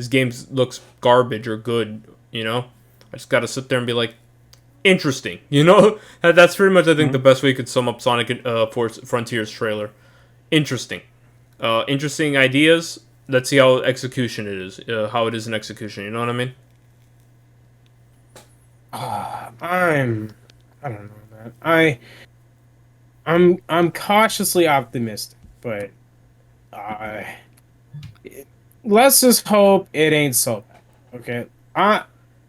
[SPEAKER 2] game looks garbage or good. You know, I just gotta sit there and be like, interesting. You know, that's pretty much, I think, the best way you could sum up Sonic Frontiers trailer. Interesting. Interesting ideas. Let's see how execution it is. How it is in execution. You know what I mean?
[SPEAKER 4] I don't know, man. I'm cautiously optimistic, but let's just hope it ain't so bad. Okay,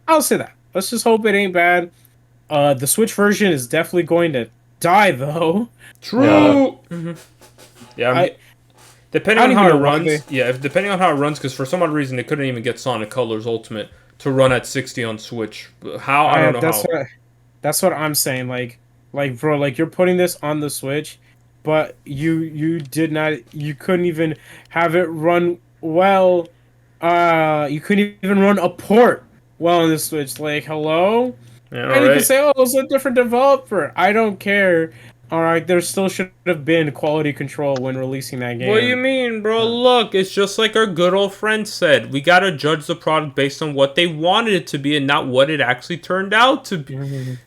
[SPEAKER 4] I'll say that. Let's just hope it ain't bad. The Switch version is definitely going to die, though.
[SPEAKER 2] True. Yeah. Depending on how it runs. Yeah, depending on how it runs, because for some odd reason they couldn't even get Sonic Colors Ultimate to run at 60 on Switch. How? I don't know how.
[SPEAKER 4] That's what I'm saying. Like, bro, like, you're putting this on the Switch, but you couldn't even have it run well You couldn't even run a port well on the Switch. Like, hello?
[SPEAKER 2] Yeah,
[SPEAKER 4] And you can say, oh, it's a different developer. I don't care. Alright, there still should have been quality control when releasing that game.
[SPEAKER 2] What do you mean, bro? Look, it's just like our good old friend said. We gotta judge the product based on what they wanted it to be and not what it actually turned out to be.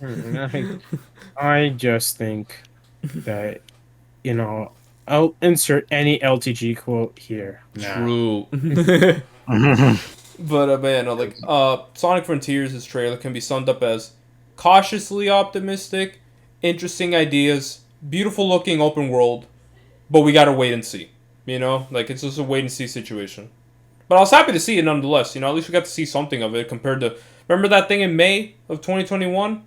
[SPEAKER 4] I just think that, I'll insert any LTG quote here.
[SPEAKER 2] True. But man, Sonic Frontiers' trailer can be summed up as cautiously optimistic, interesting ideas, beautiful looking open world, but we gotta wait and see. It's just a wait and see situation. But I was happy to see it nonetheless. At least we got to see something of it compared to. Remember that thing in May of 2021?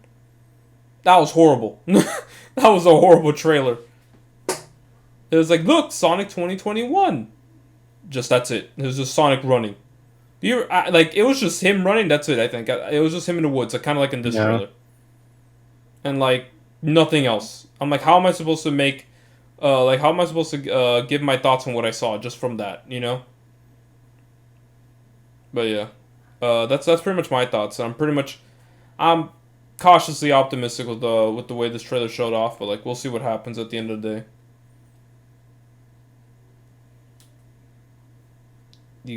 [SPEAKER 2] That was horrible. That was a horrible trailer. It was like, look, Sonic 2021. That's it. It was just Sonic running. It was just him running. That's it. I think it was just him in the woods, kind of like in this trailer, and nothing else. I'm like, how am I supposed to make, how am I supposed to give my thoughts on what I saw just from that, But yeah, that's pretty much my thoughts. I'm cautiously optimistic with the way this trailer showed off, but we'll see what happens at the end of the day.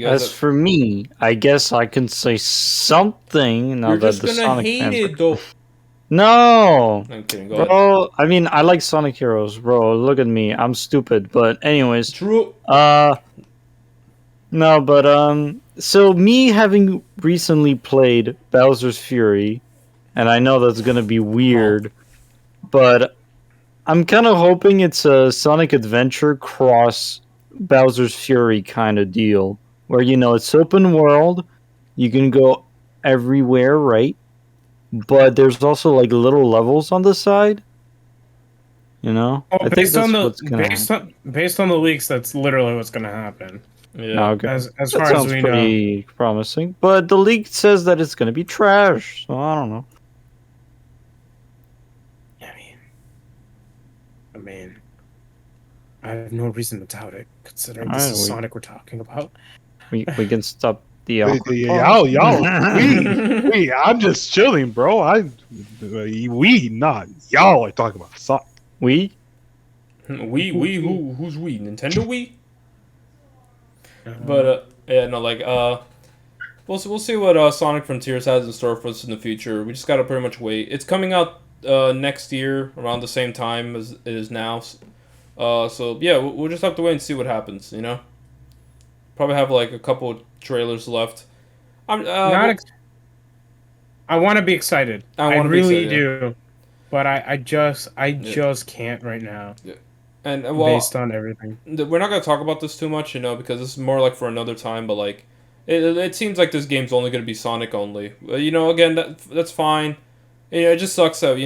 [SPEAKER 5] As for me, I guess I can say something now that the Sonic fans
[SPEAKER 2] hate it, though.
[SPEAKER 5] No,
[SPEAKER 2] I'm kidding. Go
[SPEAKER 5] bro.
[SPEAKER 2] ahead.
[SPEAKER 5] I mean, I like Sonic Heroes, bro. Look at me, I'm stupid. But anyways,
[SPEAKER 2] True.
[SPEAKER 5] No, but so me having recently played Bowser's Fury, and I know that's gonna be weird, but I'm kind of hoping it's a Sonic Adventure cross Bowser's Fury kind of deal. Where, it's open world, you can go everywhere, right? But there's also, little levels on the side. I think
[SPEAKER 4] based
[SPEAKER 5] that's
[SPEAKER 4] on
[SPEAKER 5] what's gonna happen.
[SPEAKER 4] based on the leaks, that's literally what's gonna happen.
[SPEAKER 2] Yeah.
[SPEAKER 5] Okay.
[SPEAKER 4] As
[SPEAKER 5] That
[SPEAKER 4] far as
[SPEAKER 5] sounds
[SPEAKER 4] we
[SPEAKER 5] pretty promising. But the leak says that it's gonna be trash, so I don't know.
[SPEAKER 4] I mean, I have no reason to doubt it, considering this
[SPEAKER 5] Alright,
[SPEAKER 4] is Sonic we're talking about.
[SPEAKER 5] We can stop the
[SPEAKER 3] Y'all, I'm just chilling, bro. We, not y'all, are talking about Sonic.
[SPEAKER 5] We?
[SPEAKER 2] Who's we? Nintendo we? But yeah, no, we'll see what Sonic Frontiers has in store for us in the future. We just gotta pretty much wait. It's coming out next year around the same time as it is now. So yeah, we'll just have to wait and see what happens. Probably have a couple trailers left. I
[SPEAKER 4] want to be excited. I really do, but I just can't right now.
[SPEAKER 2] Yeah. And
[SPEAKER 4] based on everything,
[SPEAKER 2] we're not gonna talk about this too much, because this is more for another time. But it seems like this game's only gonna be Sonic only. Again, that's fine. It just sucks that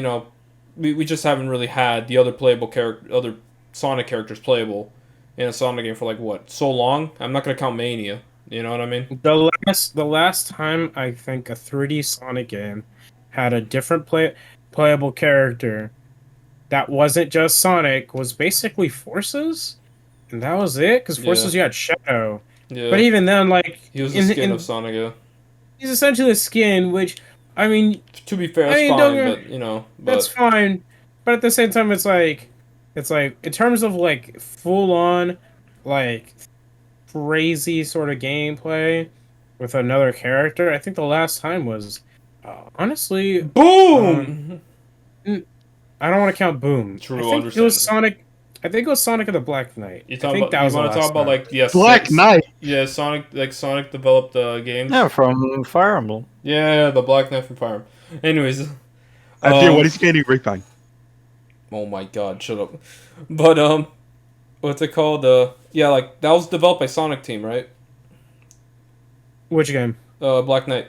[SPEAKER 2] we just haven't really had the other Sonic characters playable in a Sonic game for so long. I'm not gonna count Mania. You know what I mean?
[SPEAKER 4] The last time I think a 3D Sonic game had a different playable character that wasn't just Sonic was basically Forces, and that was it. Because Forces you had Shadow, but even then,
[SPEAKER 2] he was the skin of Sonic. Yeah,
[SPEAKER 4] he's essentially a skin, which I mean,
[SPEAKER 2] to be fair, it's fine,
[SPEAKER 4] that's fine. But at the same time, it's like in terms of full on crazy sort of gameplay with another character. I think the last time was honestly
[SPEAKER 2] Boom.
[SPEAKER 4] I don't want to count Boom.
[SPEAKER 2] True,
[SPEAKER 4] I think it was Sonic. I think it was Sonic of the Black Knight.
[SPEAKER 2] You want to talk about
[SPEAKER 3] Black Knight?
[SPEAKER 2] Yeah, Sonic developed games.
[SPEAKER 5] Yeah, from Fire Emblem.
[SPEAKER 2] Yeah, the Black Knight from Fire Emblem. Anyways,
[SPEAKER 3] what is getting Grapevine?
[SPEAKER 2] Oh my God, shut up. But what's it called? Yeah, that was developed by Sonic Team, right?
[SPEAKER 4] Which game?
[SPEAKER 2] Black Knight.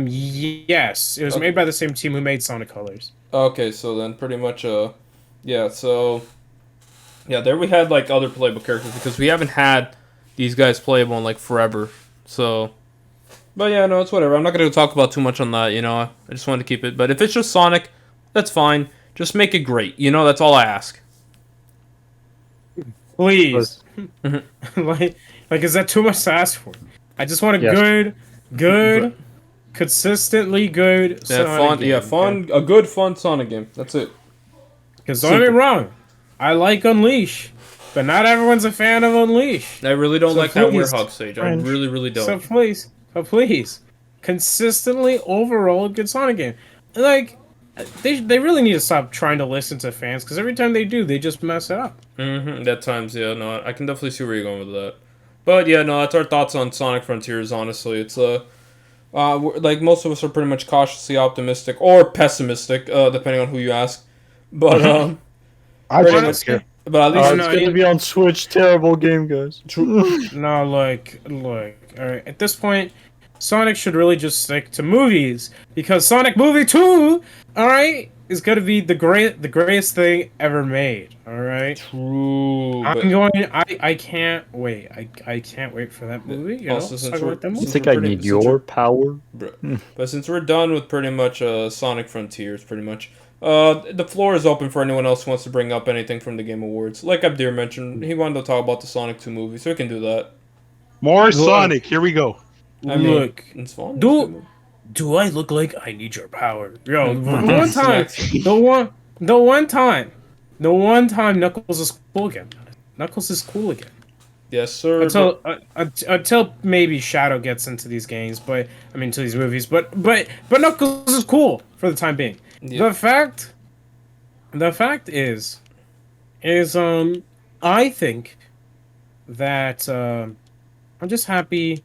[SPEAKER 4] Yes, it was made by the same team who made Sonic Colors.
[SPEAKER 2] Okay, so then pretty much, yeah, so, yeah, there we had, other playable characters, because we haven't had these guys playable in, forever, so, but yeah, no, it's whatever. I'm not going to talk about too much on that, I just wanted to keep it, but if it's just Sonic, that's fine. Just make it great, that's all I ask.
[SPEAKER 4] Please. like, is that too much to ask for? I just want a
[SPEAKER 5] Yes.
[SPEAKER 4] good, consistently good
[SPEAKER 2] Yeah,
[SPEAKER 4] Sonic
[SPEAKER 2] fun.
[SPEAKER 4] game.
[SPEAKER 2] Yeah, fun. A good, fun Sonic game. That's it.
[SPEAKER 4] Because don't get me
[SPEAKER 2] Simple.
[SPEAKER 4] wrong, I like Unleash, but not everyone's a fan of Unleash.
[SPEAKER 2] I really don't
[SPEAKER 4] So
[SPEAKER 2] like that
[SPEAKER 4] please,
[SPEAKER 2] Werehog stage. I
[SPEAKER 5] French.
[SPEAKER 2] really
[SPEAKER 4] So
[SPEAKER 2] don't.
[SPEAKER 4] please, consistently overall good Sonic game. Like, they really need to stop trying to listen to fans because every time they do, they just mess it up.
[SPEAKER 2] At times, yeah, no, I can definitely see where you're going with that. But yeah, no, that's our thoughts on Sonic Frontiers. Honestly, it's like most of us are pretty much cautiously optimistic or pessimistic, depending on who you ask. But
[SPEAKER 3] I
[SPEAKER 2] pretty
[SPEAKER 3] don't care.
[SPEAKER 2] but at least
[SPEAKER 5] It's
[SPEAKER 4] no,
[SPEAKER 5] going to be on Switch. Terrible game, guys.
[SPEAKER 4] No, look. All right, at this point, Sonic should really just stick to movies because Sonic Movie 2, all right, is gonna be the greatest thing ever made. All right.
[SPEAKER 2] true.
[SPEAKER 4] I'm
[SPEAKER 2] But
[SPEAKER 4] going. I can't wait. I can't wait for that movie. You know,
[SPEAKER 2] Also,
[SPEAKER 4] let's
[SPEAKER 2] since
[SPEAKER 4] talk
[SPEAKER 2] we're-
[SPEAKER 4] about that
[SPEAKER 5] I
[SPEAKER 4] movie.
[SPEAKER 2] since
[SPEAKER 5] think
[SPEAKER 2] we're
[SPEAKER 5] I
[SPEAKER 2] pretty-
[SPEAKER 5] need
[SPEAKER 2] since
[SPEAKER 5] your power.
[SPEAKER 2] But since we're done with pretty much Sonic Frontiers, pretty much, the floor is open for anyone else who wants to bring up anything from the Game Awards. Like Abdir mentioned, he wanted to talk about the Sonic 2 movie, so we can do that.
[SPEAKER 3] More Sonic. Here we go.
[SPEAKER 2] I mean,
[SPEAKER 4] Look,
[SPEAKER 2] it's fun.
[SPEAKER 4] do I look like I need your power? Yo, the one time,
[SPEAKER 2] Snacks.
[SPEAKER 4] the one time Knuckles is cool again. Knuckles is cool again.
[SPEAKER 2] Yes, sir.
[SPEAKER 4] Until maybe Shadow gets into these games, but I mean to these movies, but Knuckles is cool for the time being.
[SPEAKER 2] Yeah.
[SPEAKER 4] The fact is I think that I'm just happy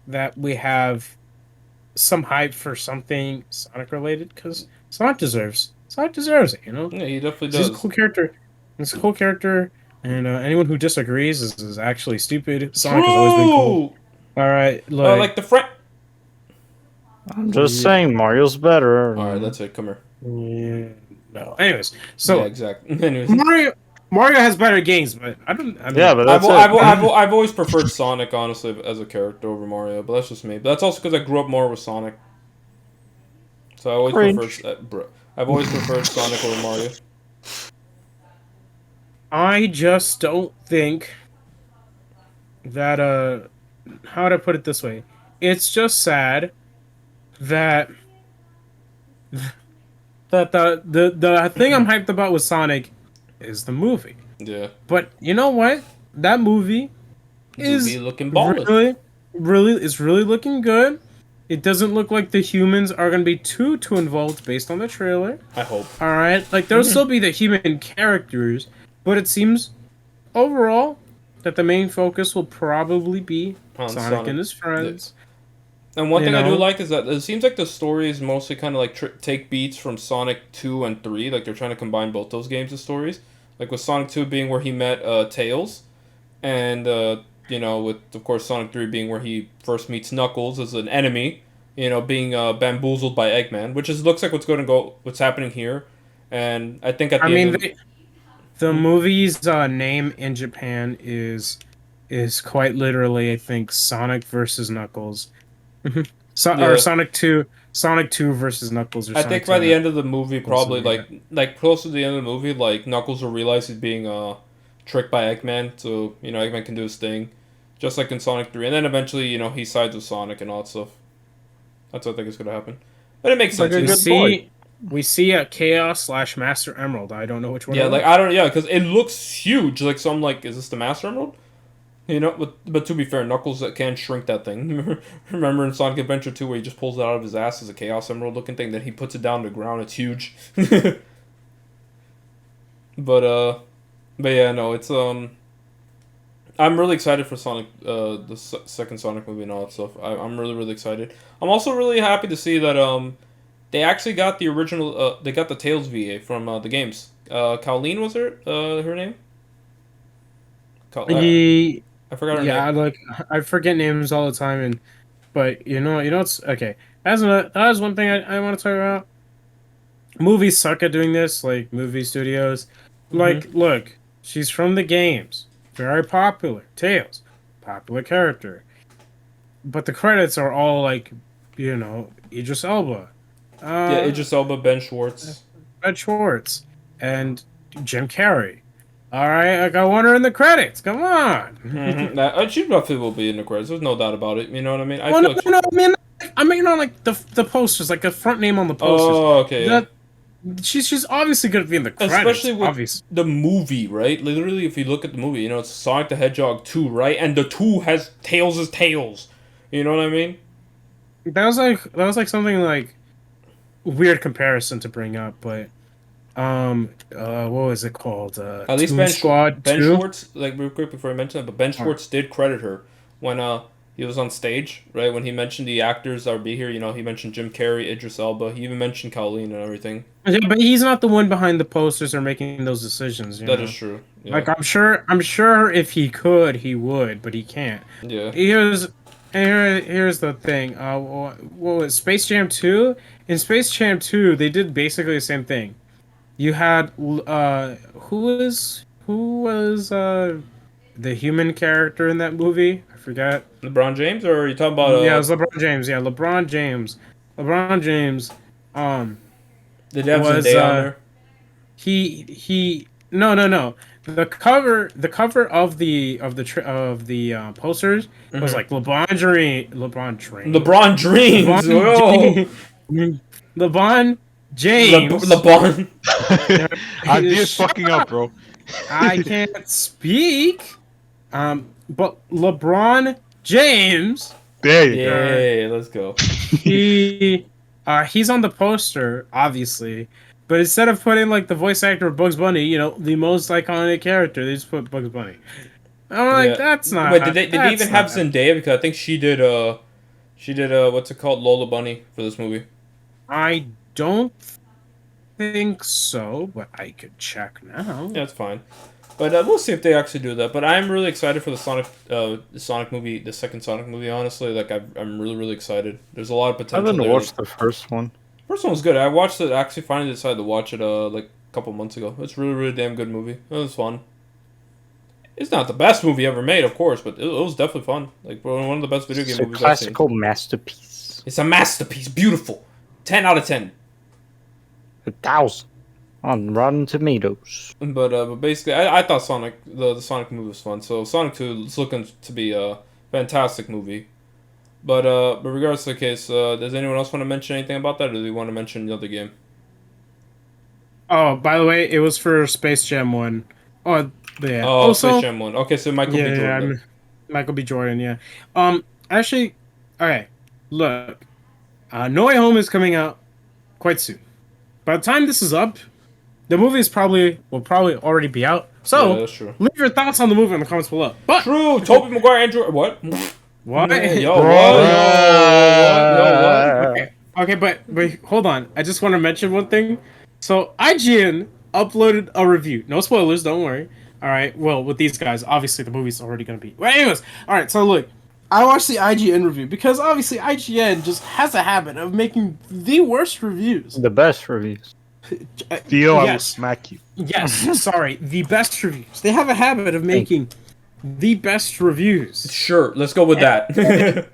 [SPEAKER 4] that we have some hype for something Sonic related because Sonic deserves it, you know.
[SPEAKER 2] Yeah, he definitely
[SPEAKER 4] He's
[SPEAKER 2] does.
[SPEAKER 4] a cool character. He's a cool character, and anyone who disagrees is actually stupid. Sonic has always been cool. All right,
[SPEAKER 2] Like the friend.
[SPEAKER 5] I'm just saying, Mario's better.
[SPEAKER 2] All right, that's it. Come here.
[SPEAKER 4] yeah, no. Anyways, so
[SPEAKER 2] Yeah, exactly. Anyways,
[SPEAKER 4] Mario has better games, but I don't. I mean,
[SPEAKER 5] Yeah, but
[SPEAKER 2] I've,
[SPEAKER 5] that's
[SPEAKER 2] I've,
[SPEAKER 5] it.
[SPEAKER 2] I've, I've always preferred Sonic, honestly, as a character over Mario. But that's just me. But that's also because I grew up more with Sonic. So I always
[SPEAKER 5] Cringe.
[SPEAKER 2] I've always preferred Sonic over Mario.
[SPEAKER 4] I just don't think that how to put it this way. It's just sad that the thing I'm hyped about with Sonic is the movie.
[SPEAKER 2] Yeah.
[SPEAKER 4] But you know what? That movie is
[SPEAKER 2] Movie looking baller.
[SPEAKER 4] it's really looking good. It doesn't look like the humans are gonna be too involved based on the trailer.
[SPEAKER 2] I hope.
[SPEAKER 4] All right, like there'll still be the human characters, but it seems overall that the main focus will probably be
[SPEAKER 2] On
[SPEAKER 4] Sonic and his friends.
[SPEAKER 2] And one
[SPEAKER 4] You
[SPEAKER 2] thing I do
[SPEAKER 4] know?
[SPEAKER 2] like is that it seems like the story is mostly kind of like take beats from Sonic 2 and 3. Like they're trying to combine both those games' of stories. Like with Sonic 2 being where he met Tails, and with of course Sonic 3 being where he first meets Knuckles as an enemy. Being bamboozled by Eggman, which looks like what's happening here. And I think at the
[SPEAKER 4] I
[SPEAKER 2] end
[SPEAKER 4] mean, the movie's name in Japan is quite literally, I think, Sonic versus Knuckles.
[SPEAKER 2] Yeah.
[SPEAKER 4] Or Sonic 2 versus Knuckles. Or
[SPEAKER 2] I
[SPEAKER 4] something
[SPEAKER 2] think by
[SPEAKER 4] like
[SPEAKER 2] the
[SPEAKER 4] that.
[SPEAKER 2] end of the movie, probably like close to the end of the movie, like Knuckles will realize he's being tricked by Eggman, so Eggman can do his thing, just like in Sonic 3, and then eventually he sides with Sonic and all that stuff. That's what I think is gonna happen, but it makes sense.
[SPEAKER 4] We see a Chaos/Master Emerald. I don't know which one.
[SPEAKER 2] Yeah, like I don't. Yeah, because it looks huge. Like so, I'm like, is this the Master Emerald? But to be fair, Knuckles can shrink that thing. Remember in Sonic Adventure 2 where he just pulls it out of his ass as a Chaos Emerald looking thing, then he puts it down to the ground. It's huge. But yeah, no, it's I'm really excited for Sonic, the second Sonic movie and all that stuff. I'm really, really excited. I'm also really happy to see that they actually got the original. They got the Tails VA from the games. Colleen was her name? I forgot her name.
[SPEAKER 4] Yeah, like I forget names all the time, but it's okay. That was one thing I want to talk about. Movies suck at doing this, like movie studios. Like, look, she's from the games. Very popular. Tails. Popular character. But the credits are all like, Idris Elba.
[SPEAKER 2] Idris Elba, Ben Schwartz.
[SPEAKER 4] And Jim Carrey. All right, I got Wonder in the credits. Come on.
[SPEAKER 2] She definitely will be in the credits. There's no doubt about it. You know what I mean? I
[SPEAKER 4] Well,
[SPEAKER 2] feel
[SPEAKER 4] no,
[SPEAKER 2] like
[SPEAKER 4] no, no, I mean on like the posters, like a front name on the posters.
[SPEAKER 2] Oh, okay, yeah.
[SPEAKER 4] She's obviously gonna be in the credits.
[SPEAKER 2] Especially with
[SPEAKER 4] obviously.
[SPEAKER 2] the movie, right? Literally, if you look at the movie, you know, it's Sonic the Hedgehog 2, right? And the 2 has Tails as Tails. You know what I mean?
[SPEAKER 4] That was like something like weird comparison to bring up, but what was it called?
[SPEAKER 2] At least
[SPEAKER 4] Toon Squad
[SPEAKER 2] Ben
[SPEAKER 4] 2?
[SPEAKER 2] Schwartz, like real quick before I mention that, but Ben Schwartz did credit her when he was on stage, right? When he mentioned the actors that would be here, you know, he mentioned Jim Carrey, Idris Elba, he even mentioned Colleen and everything.
[SPEAKER 4] Yeah, but he's not the one behind the posters or making those decisions.
[SPEAKER 2] That is true. Yeah.
[SPEAKER 4] Like I'm sure if he could, he would, but he can't.
[SPEAKER 2] Yeah.
[SPEAKER 4] Here's the thing. What was Space Jam 2? In Space Jam 2, they did basically the same thing. You had who was the human character in that movie? I forgot.
[SPEAKER 2] LeBron James, or are you talking about?
[SPEAKER 4] Yeah, it was LeBron James. Yeah, LeBron James. LeBron James.
[SPEAKER 2] Did they have
[SPEAKER 4] was
[SPEAKER 2] Zendaya on there?
[SPEAKER 4] No. The cover of the posters was like LeBron Dreams. LeBron James.
[SPEAKER 2] LeBron.
[SPEAKER 3] I'm just fucking up, bro.
[SPEAKER 4] I can't speak. But LeBron James.
[SPEAKER 3] There you go.
[SPEAKER 2] Yeah, let's go.
[SPEAKER 4] He's on the poster, obviously. But instead of putting like the voice actor of Bugs Bunny, you know, the most iconic character, they just put Bugs Bunny. I'm like, that's not.
[SPEAKER 2] Wait, did they even have Zendaya? Because I think she did what's it called, Lola Bunny for this movie.
[SPEAKER 4] I don't think so, but I could check now.
[SPEAKER 2] Yeah, that's fine. But we'll see if they actually do that. But I'm really excited for the Sonic movie, the second Sonic movie. Honestly, like I'm really, really excited. There's a lot of potential.
[SPEAKER 5] I haven't
[SPEAKER 2] there.
[SPEAKER 5] watched the first one.
[SPEAKER 2] First one was good. I watched it. I actually finally decided to watch it like a couple months ago. It's a really, really damn good movie. It was fun. It's not the best movie ever made, of course, but it was definitely fun. Like one of the best video game movies I've seen.
[SPEAKER 5] It's a classical masterpiece.
[SPEAKER 2] It's a masterpiece. Beautiful. 10 out of 10.
[SPEAKER 5] 1,000 on Rotten Tomatoes.
[SPEAKER 2] But basically, I thought the Sonic movie was fun. So Sonic 2 is looking to be a fantastic movie. But regardless of the case, does anyone else want to mention anything about that, or do they want to mention the other game?
[SPEAKER 4] Oh, by the way, it was for Space Jam 1. Oh, yeah.
[SPEAKER 2] Oh,
[SPEAKER 4] also,
[SPEAKER 2] Space Jam 1. Okay, so Michael B. Jordan.
[SPEAKER 4] Yeah, Michael B. Jordan, yeah. Actually, okay, look. No Way Home is coming out quite soon. By the time this is up, the movie will probably already be out. So,
[SPEAKER 2] yeah, that's true.
[SPEAKER 4] leave your thoughts on the movie in the comments below. But
[SPEAKER 2] True! Tobey Maguire, Andrew... What?
[SPEAKER 4] What?
[SPEAKER 2] Yo, what?
[SPEAKER 4] Okay, but hold on. I just want to mention one thing. So IGN uploaded a review. No spoilers, don't worry. All right. Well, with these guys, obviously the movie's already gonna be. Well, anyways, all right. So look, I watched the IGN review because obviously IGN just has a habit of making the worst reviews.
[SPEAKER 5] The best reviews.
[SPEAKER 3] Theo, I will smack you.
[SPEAKER 4] Yes. Sorry, the best reviews. They have a habit of making the best reviews.
[SPEAKER 2] Sure, let's go with that.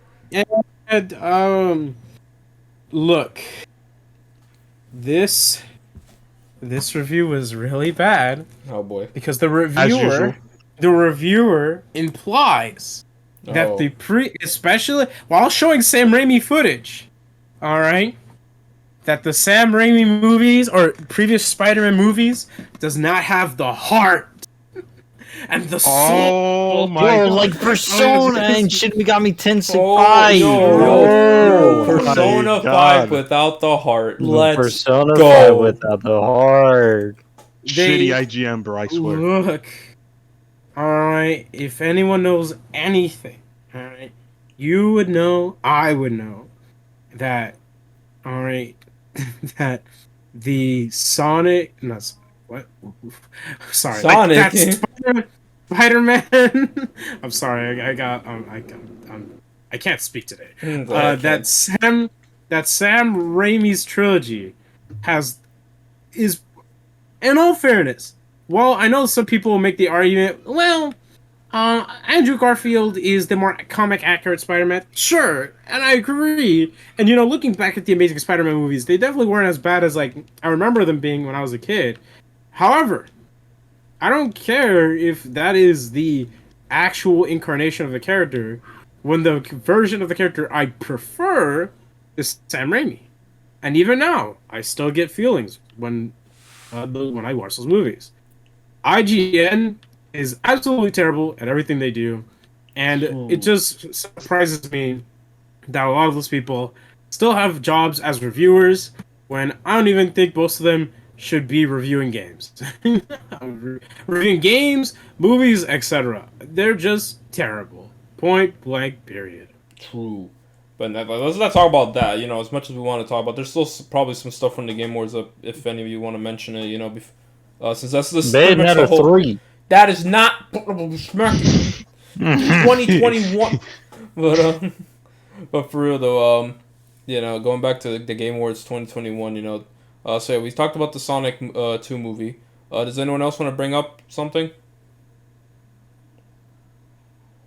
[SPEAKER 4] And look, this review was really bad.
[SPEAKER 2] Oh boy!
[SPEAKER 4] Because the reviewer implies that especially while showing Sam Raimi footage, all right, that the Sam Raimi movies or previous Spider-Man movies does not have the heart. And the soul.
[SPEAKER 3] Oh my God.
[SPEAKER 5] Like Persona and Shin Megami Tensei 5.
[SPEAKER 2] Persona 5 without the heart. Let's
[SPEAKER 5] Persona
[SPEAKER 2] go.
[SPEAKER 5] 5 without the heart.
[SPEAKER 3] Shitty IGN, bro, I swear.
[SPEAKER 4] Look. Alright, if anyone knows anything, alright, you would know, I would know, that, alright, that the Sonic, what? Sorry.
[SPEAKER 2] Sonic.
[SPEAKER 4] Like Spider-Man. I'm sorry. I can't speak today. That Sam Raimi's trilogy is, in all fairness, well, I know some people will make the argument, well, Andrew Garfield is the more comic accurate Spider-Man. Sure, and I agree. And looking back at the Amazing Spider-Man movies, they definitely weren't as bad as I remember them being when I was a kid. However, I don't care if that is the actual incarnation of the character, when the version of the character I prefer is Sam Raimi. And even now, I still get feelings when I watch those movies. IGN is absolutely terrible at everything they do, and it just surprises me that a lot of those people still have jobs as reviewers when I don't even think most of them should be reviewing games. Reviewing games, movies, etc. They're just terrible. Point blank, period.
[SPEAKER 2] True. But let's not talk about that, you know, as much as we want to talk about. There's still probably some stuff from the Game Awards up, if any of you want to mention it, you know, since that's the
[SPEAKER 5] Bayonetta 3.
[SPEAKER 2] That is not 2021. But for real though, you know, going back to the Game Awards 2021, you know, so yeah, we talked about the Sonic 2 movie. Does anyone else want to bring up something?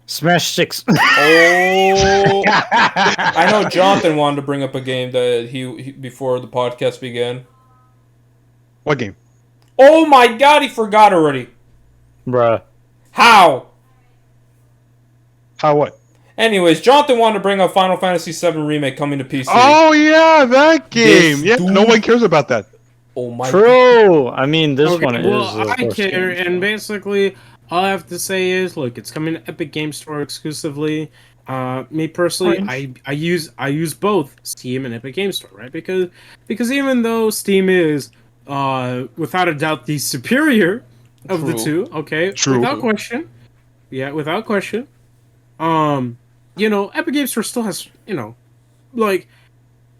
[SPEAKER 5] Smash 6.
[SPEAKER 2] Oh, I know Jonathan wanted to bring up a game that he before the podcast began.
[SPEAKER 3] What game?
[SPEAKER 2] Oh my god, he forgot already.
[SPEAKER 5] Bruh.
[SPEAKER 2] How?
[SPEAKER 3] How what?
[SPEAKER 2] Anyways, Jonathan wanted to bring up Final Fantasy VII Remake coming to PC.
[SPEAKER 3] Oh yeah, that game. No one cares about that.
[SPEAKER 2] Oh my.
[SPEAKER 5] True. I mean, this one is.
[SPEAKER 4] Well, I care, and basically, all I have to say is, look, it's coming to Epic Game Store exclusively. Me personally, I use both Steam and Epic Game Store, right? Because even though Steam is without a doubt the superior of the two, okay, without question, without question. You know, Epic Game Store still has, you know, like,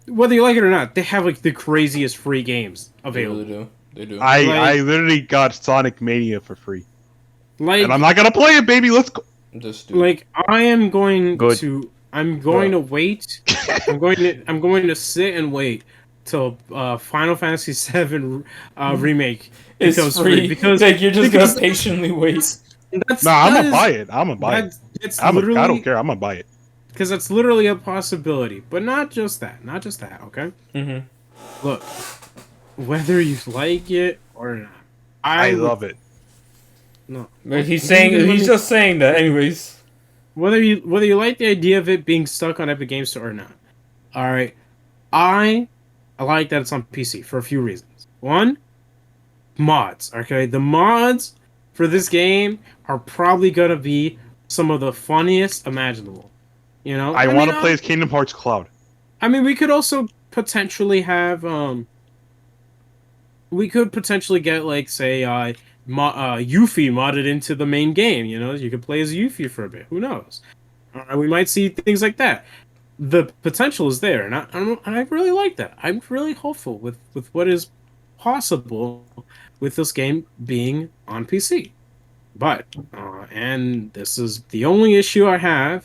[SPEAKER 4] whether you like it or not, they have like the craziest free games available.
[SPEAKER 2] They do.
[SPEAKER 3] I literally got Sonic Mania for free.
[SPEAKER 4] Like,
[SPEAKER 3] and I'm not gonna play it, baby. Let's go.
[SPEAKER 4] Like, I am going to. I'm going to wait. I'm going to sit and wait till Final Fantasy VII Remake
[SPEAKER 2] becomes free. Because like, you're just gonna patiently wait.
[SPEAKER 3] I'm gonna buy it. I'm gonna buy it. I don't care. I'm gonna buy it.
[SPEAKER 4] Because it's literally a possibility, but not just that. Okay.
[SPEAKER 2] Mm-hmm.
[SPEAKER 4] Look, whether you like it or not,
[SPEAKER 3] I love it.
[SPEAKER 4] No,
[SPEAKER 2] he's just saying that, anyways.
[SPEAKER 4] Whether you like the idea of it being stuck on Epic Games Store or not, all right. I like that it's on PC for a few reasons. One, mods. Okay, the mods for this game are probably gonna be some of the funniest imaginable. You know,
[SPEAKER 3] I want to play as Kingdom Hearts Cloud.
[SPEAKER 4] I mean, we could also potentially have we could potentially get, like, say, Yuffie modded into the main game. You know, you could play as Yuffie for a bit. Who knows? We might see things like that. The potential is there, and I really like that. I'm really hopeful with what is possible with this game being on PC. But and this is the only issue I have.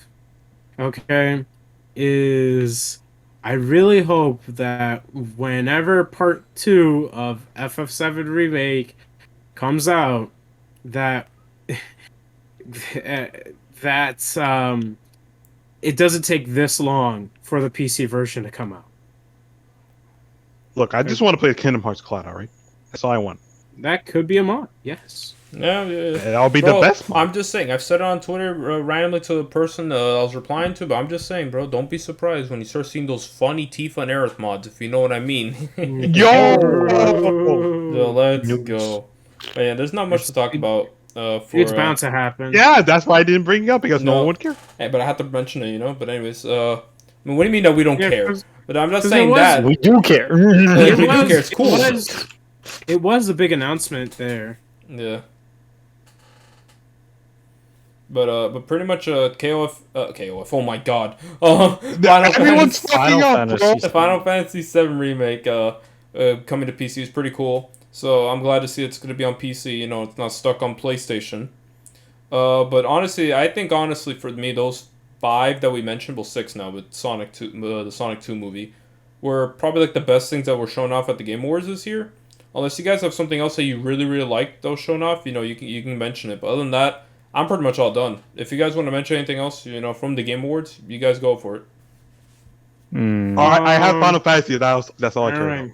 [SPEAKER 4] Okay, is I really hope that whenever Part 2 of FF7 Remake comes out, that that's it doesn't take this long for the PC version to come out.
[SPEAKER 3] Look, I just want to play Kingdom Hearts Cloud, alright? That's all I want.
[SPEAKER 4] That could be a mod, yes.
[SPEAKER 2] Yeah.
[SPEAKER 3] That'll be the best mod.
[SPEAKER 2] I'm just saying, I've said it on Twitter randomly to the person I was replying to, but I'm just saying, bro, don't be surprised when you start seeing those funny Tifa and Aerith mods, if you know what I mean.
[SPEAKER 3] Yo,
[SPEAKER 2] let's go. But yeah, there's not much to talk about.
[SPEAKER 4] It's bound to happen.
[SPEAKER 3] Yeah, that's why I didn't bring it up, because no one would care.
[SPEAKER 2] Hey, but I have to mention it, you know? But anyways, I mean, what do you mean that we don't care? But I'm not saying that.
[SPEAKER 5] We do care.
[SPEAKER 2] Like, we do care. It's cool.
[SPEAKER 4] It was a big announcement there.
[SPEAKER 2] Yeah. But pretty much KOF, oh my god.
[SPEAKER 3] Everyone's fucking up, bro.
[SPEAKER 2] The Final Fantasy VII Remake coming to PC is pretty cool. So I'm glad to see it's going to be on PC, you know, it's not stuck on PlayStation. But honestly, I think for me, those 5 that we mentioned, well 6 now, with Sonic 2, the Sonic 2 movie, were probably like the best things that were shown off at the Game Awards this year. Unless you guys have something else that you really, really liked that was shown off, you know, you can mention it. But other than that, I'm pretty much all done. If you guys want to mention anything else, you know, from the Game Awards, you guys go for it.
[SPEAKER 3] I have Final Fantasy. That's all I care about.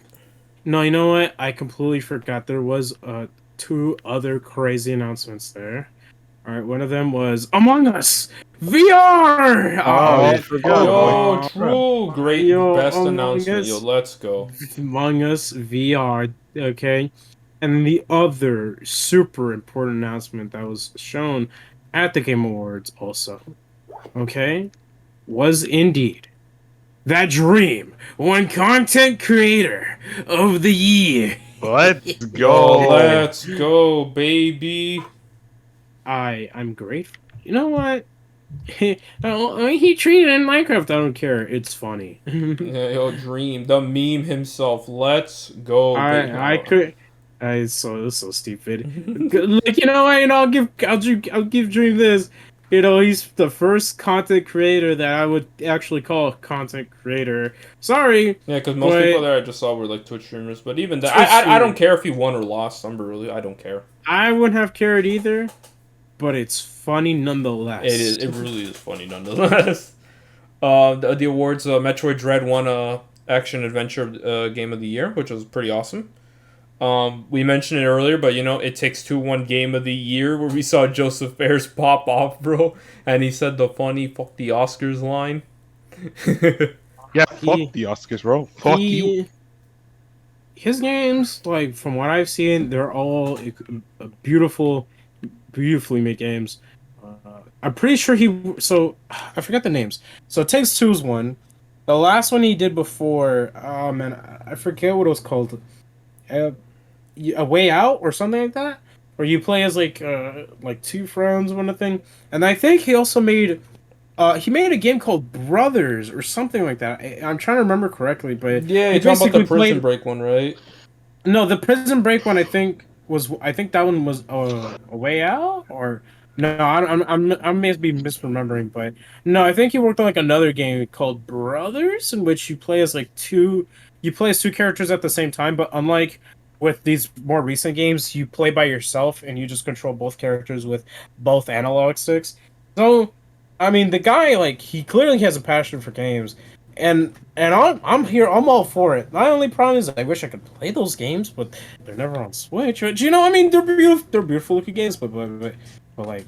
[SPEAKER 4] No, you know what? I completely forgot there was two other crazy announcements there. All right, one of them was Among Us VR.
[SPEAKER 5] Oh, you forgot.
[SPEAKER 2] Yo, true, great,
[SPEAKER 4] Yo,
[SPEAKER 2] best
[SPEAKER 4] Among
[SPEAKER 2] announcement.
[SPEAKER 4] Us.
[SPEAKER 2] Yo, let's go.
[SPEAKER 4] Among Us VR. Okay, and then the other super important announcement that was shown at the Game Awards also. Okay, was indeed that Dream won Content Creator of the Year.
[SPEAKER 3] Let's
[SPEAKER 2] Yo,
[SPEAKER 3] go.
[SPEAKER 2] let's go, baby.
[SPEAKER 4] I'm grateful. You know what? He treated in Minecraft. I don't care. It's funny.
[SPEAKER 2] Yeah, yo, Dream, the meme himself. Let's go, baby.
[SPEAKER 4] I could. It's so stupid. Like, you know what? I'll give Dream this. You know, he's the first content creator that I would actually call a content creator. Sorry.
[SPEAKER 2] Yeah, because most
[SPEAKER 4] but
[SPEAKER 2] people that I just saw were like Twitch streamers. But even that,
[SPEAKER 4] Twitch
[SPEAKER 2] I don't
[SPEAKER 4] streamers.
[SPEAKER 2] care if he won or lost. I don't care.
[SPEAKER 4] I wouldn't have cared either, but it's funny nonetheless.
[SPEAKER 2] It is. It really is funny nonetheless. The awards, Metroid Dread won Action Adventure Game of the Year, which was pretty awesome. We mentioned it earlier, but you know, It Takes Two won Game of the Year, where we saw Joseph Fares pop off, bro, and he said the funny "fuck the Oscars" line.
[SPEAKER 3] Yeah, fuck the Oscars, bro. Fuck you.
[SPEAKER 4] His games, like from what I've seen, they're all beautifully made games. I'm pretty sure I forgot the names. So It Takes Two's one. The last one he did before, oh man, I forget what it was called. A Way Out or something like that, where you play as like two friends, one thing. And I think he also made a game called Brothers or something like that. I'm trying to remember correctly, but
[SPEAKER 2] Yeah,
[SPEAKER 4] he
[SPEAKER 2] you're talking about the
[SPEAKER 4] basically
[SPEAKER 2] Prison Break one, right?
[SPEAKER 4] No, the Prison Break one I think that one was A Way Out, or no, I may be misremembering, but no, I think he worked on like another game called Brothers, in which you play as two characters at the same time, but unlike with these more recent games, you play by yourself and you just control both characters with both analog sticks. So, I mean, the guy, like, he clearly has a passion for games, and I'm all for it. My only problem is I wish I could play those games, but they're never on Switch. But, you know, I mean, they're beautiful looking games, but like,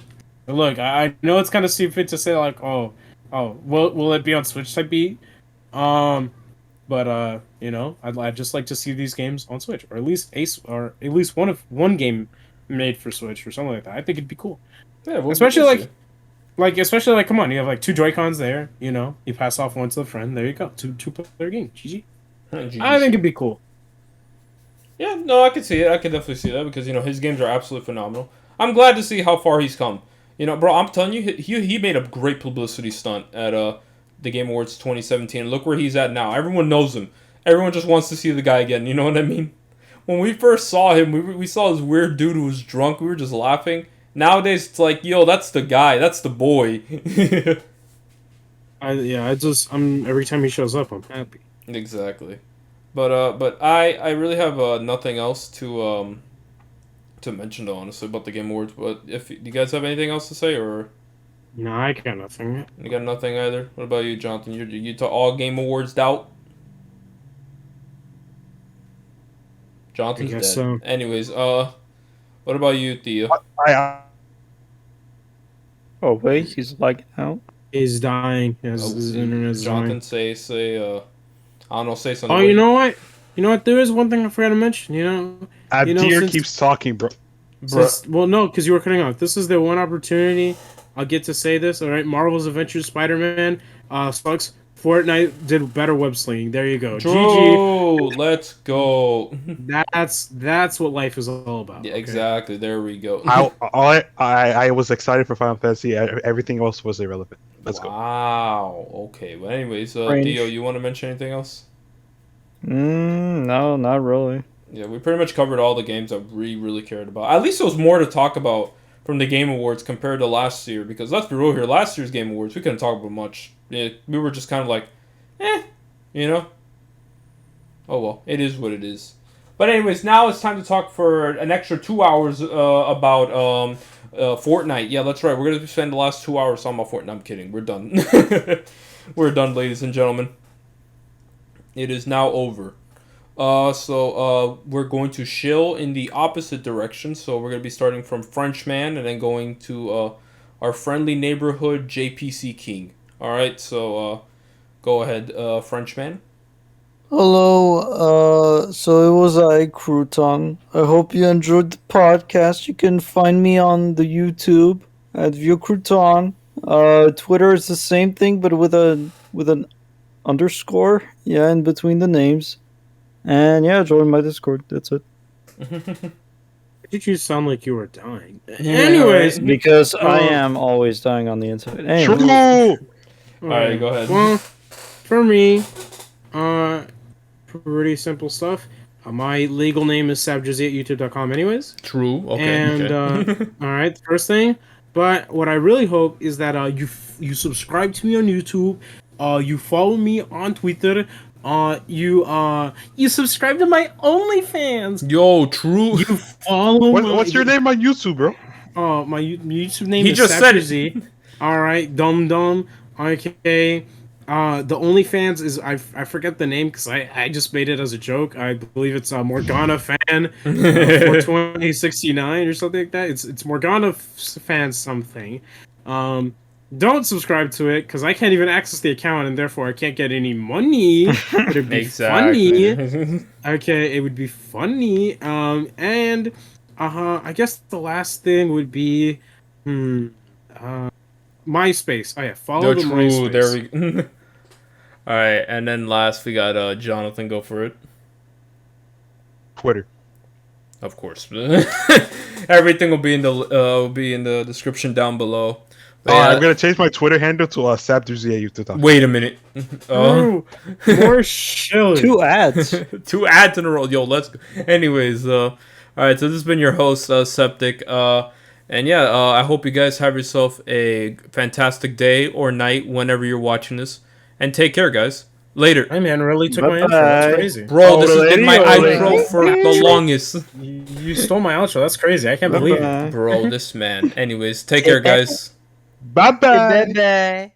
[SPEAKER 4] look, I know it's kind of stupid to say like, will it be on Switch type beat? But you know, I'd just like to see these games on Switch, or at least one game made for Switch or something like that. I think it'd be cool.
[SPEAKER 2] Yeah,
[SPEAKER 4] especially like, come on, you have like two Joy-Cons there. You know, you pass off one to the friend. There you go, two-player game. GG. I think it'd be cool.
[SPEAKER 2] Yeah, no, I could see it. I could definitely see that because, you know, his games are absolutely phenomenal. I'm glad to see how far he's come. You know, bro, I'm telling you, he made a great publicity stunt at the Game Awards 2017. Look where he's at now. Everyone knows him. Everyone just wants to see the guy again. You know what I mean? When we first saw him, we saw this weird dude who was drunk. We were just laughing. Nowadays, it's like, yo, that's the guy. That's the boy.
[SPEAKER 4] I'm every time he shows up, I'm happy.
[SPEAKER 2] Exactly. But I really have nothing else to mention, honestly, about the Game Awards. But if do you guys have anything else to say, or
[SPEAKER 4] No, I got nothing.
[SPEAKER 2] you got nothing either? What about you, Jonathan? You to all Game Awards doubt? Jonathan's
[SPEAKER 4] I
[SPEAKER 2] dead.
[SPEAKER 4] guess so.
[SPEAKER 2] Anyways, what about you, Theo?
[SPEAKER 5] Oh wait, he's lagging out.
[SPEAKER 4] He's dying. His internet's
[SPEAKER 2] Jonathan,
[SPEAKER 4] dying.
[SPEAKER 2] say I don't know, say something.
[SPEAKER 4] Oh, you know what? There is one thing I forgot to mention.
[SPEAKER 3] Deer keeps talking, bro.
[SPEAKER 4] Well, no, because you were cutting off. This is the one opportunity I'll get to say this. All right, Marvel's Avengers Spider-Man sucks. Fortnite did better web slinging. There you go.
[SPEAKER 2] GG. Let's go.
[SPEAKER 4] That's what life is all about.
[SPEAKER 2] Yeah,
[SPEAKER 4] okay?
[SPEAKER 2] exactly. There we go.
[SPEAKER 3] I was excited for Final Fantasy. Everything else was irrelevant. Let's go.
[SPEAKER 2] Wow. Okay. Well, anyways,
[SPEAKER 5] Range.
[SPEAKER 2] Theo, you want to mention anything else?
[SPEAKER 5] No, not really.
[SPEAKER 2] Yeah, we pretty much covered all the games that we really cared about. At least there was more to talk about from the Game Awards compared to last year. Because let's be real here, last year's Game Awards, we couldn't talk about much. Yeah, we were just kind of like, you know? Oh well, it is what it is. But anyways, now it's time to talk for an extra 2 hours about Fortnite. Yeah, that's right. We're going to spend the last 2 hours talking about Fortnite. I'm kidding. We're done. We're done, ladies and gentlemen. It is now over. We're going to shill in the opposite direction. So we're going to be starting from Frenchman and then going to our friendly neighborhood JPCKing. All right, so go ahead, Frenchman.
[SPEAKER 5] Hello, so it was Krohnen. I hope you enjoyed the podcast. You can find me on the YouTube at VieuxCrouton. Twitter is the same thing, but with an underscore, in between the names. And join my Discord. That's it.
[SPEAKER 4] Did you sound like you were dying? Anyways,
[SPEAKER 5] because I am always dying on the inside. Anyway.
[SPEAKER 3] True.
[SPEAKER 2] All right, go ahead.
[SPEAKER 4] Well, for me, pretty simple stuff. My legal name is SabdierZ at youtube.com anyways.
[SPEAKER 2] True. Okay.
[SPEAKER 4] And all right, first thing. But what I really hope is that you subscribe to me on YouTube. You follow me on Twitter. You subscribe to my OnlyFans.
[SPEAKER 2] Yo, true.
[SPEAKER 4] You follow.
[SPEAKER 3] What's your name on YouTube, bro?
[SPEAKER 4] My YouTube name
[SPEAKER 2] He
[SPEAKER 4] is
[SPEAKER 2] just said
[SPEAKER 4] SabdierZ. All right, dumb. Okay. The OnlyFans is I forget the name because I just made it as a joke. I believe it's Morgana Fan 42069 or something like that. It's Morgana Fan something. Don't subscribe to it because I can't even access the account and therefore I can't get any money. It'd be funny. Okay, it would be funny. And I guess the last thing would be MySpace. Oh yeah, follow the MySpace.
[SPEAKER 2] There we go. All right, and then last we got Jonathan. Go for it.
[SPEAKER 3] Twitter.
[SPEAKER 2] Of course. Everything will be in the description down below.
[SPEAKER 3] I'm gonna change my Twitter handle to SabdierZ at youtube.com.
[SPEAKER 2] Wait a minute.
[SPEAKER 4] More Shilling.
[SPEAKER 5] 2 ads.
[SPEAKER 2] 2 ads in a row. Yo, let's go. Anyways, all right, so this has been your host, Septic. And I hope you guys have yourself a fantastic day or night whenever you're watching this. And take care, guys. Later.
[SPEAKER 4] Hey, man, really took my intro. That's crazy.
[SPEAKER 2] Bro, this has been my outro for the longest.
[SPEAKER 4] You stole my outro. That's crazy. I can't believe it.
[SPEAKER 2] Bro, this man. Anyways, take care, guys.
[SPEAKER 3] Bye-bye.
[SPEAKER 6] Bye-bye.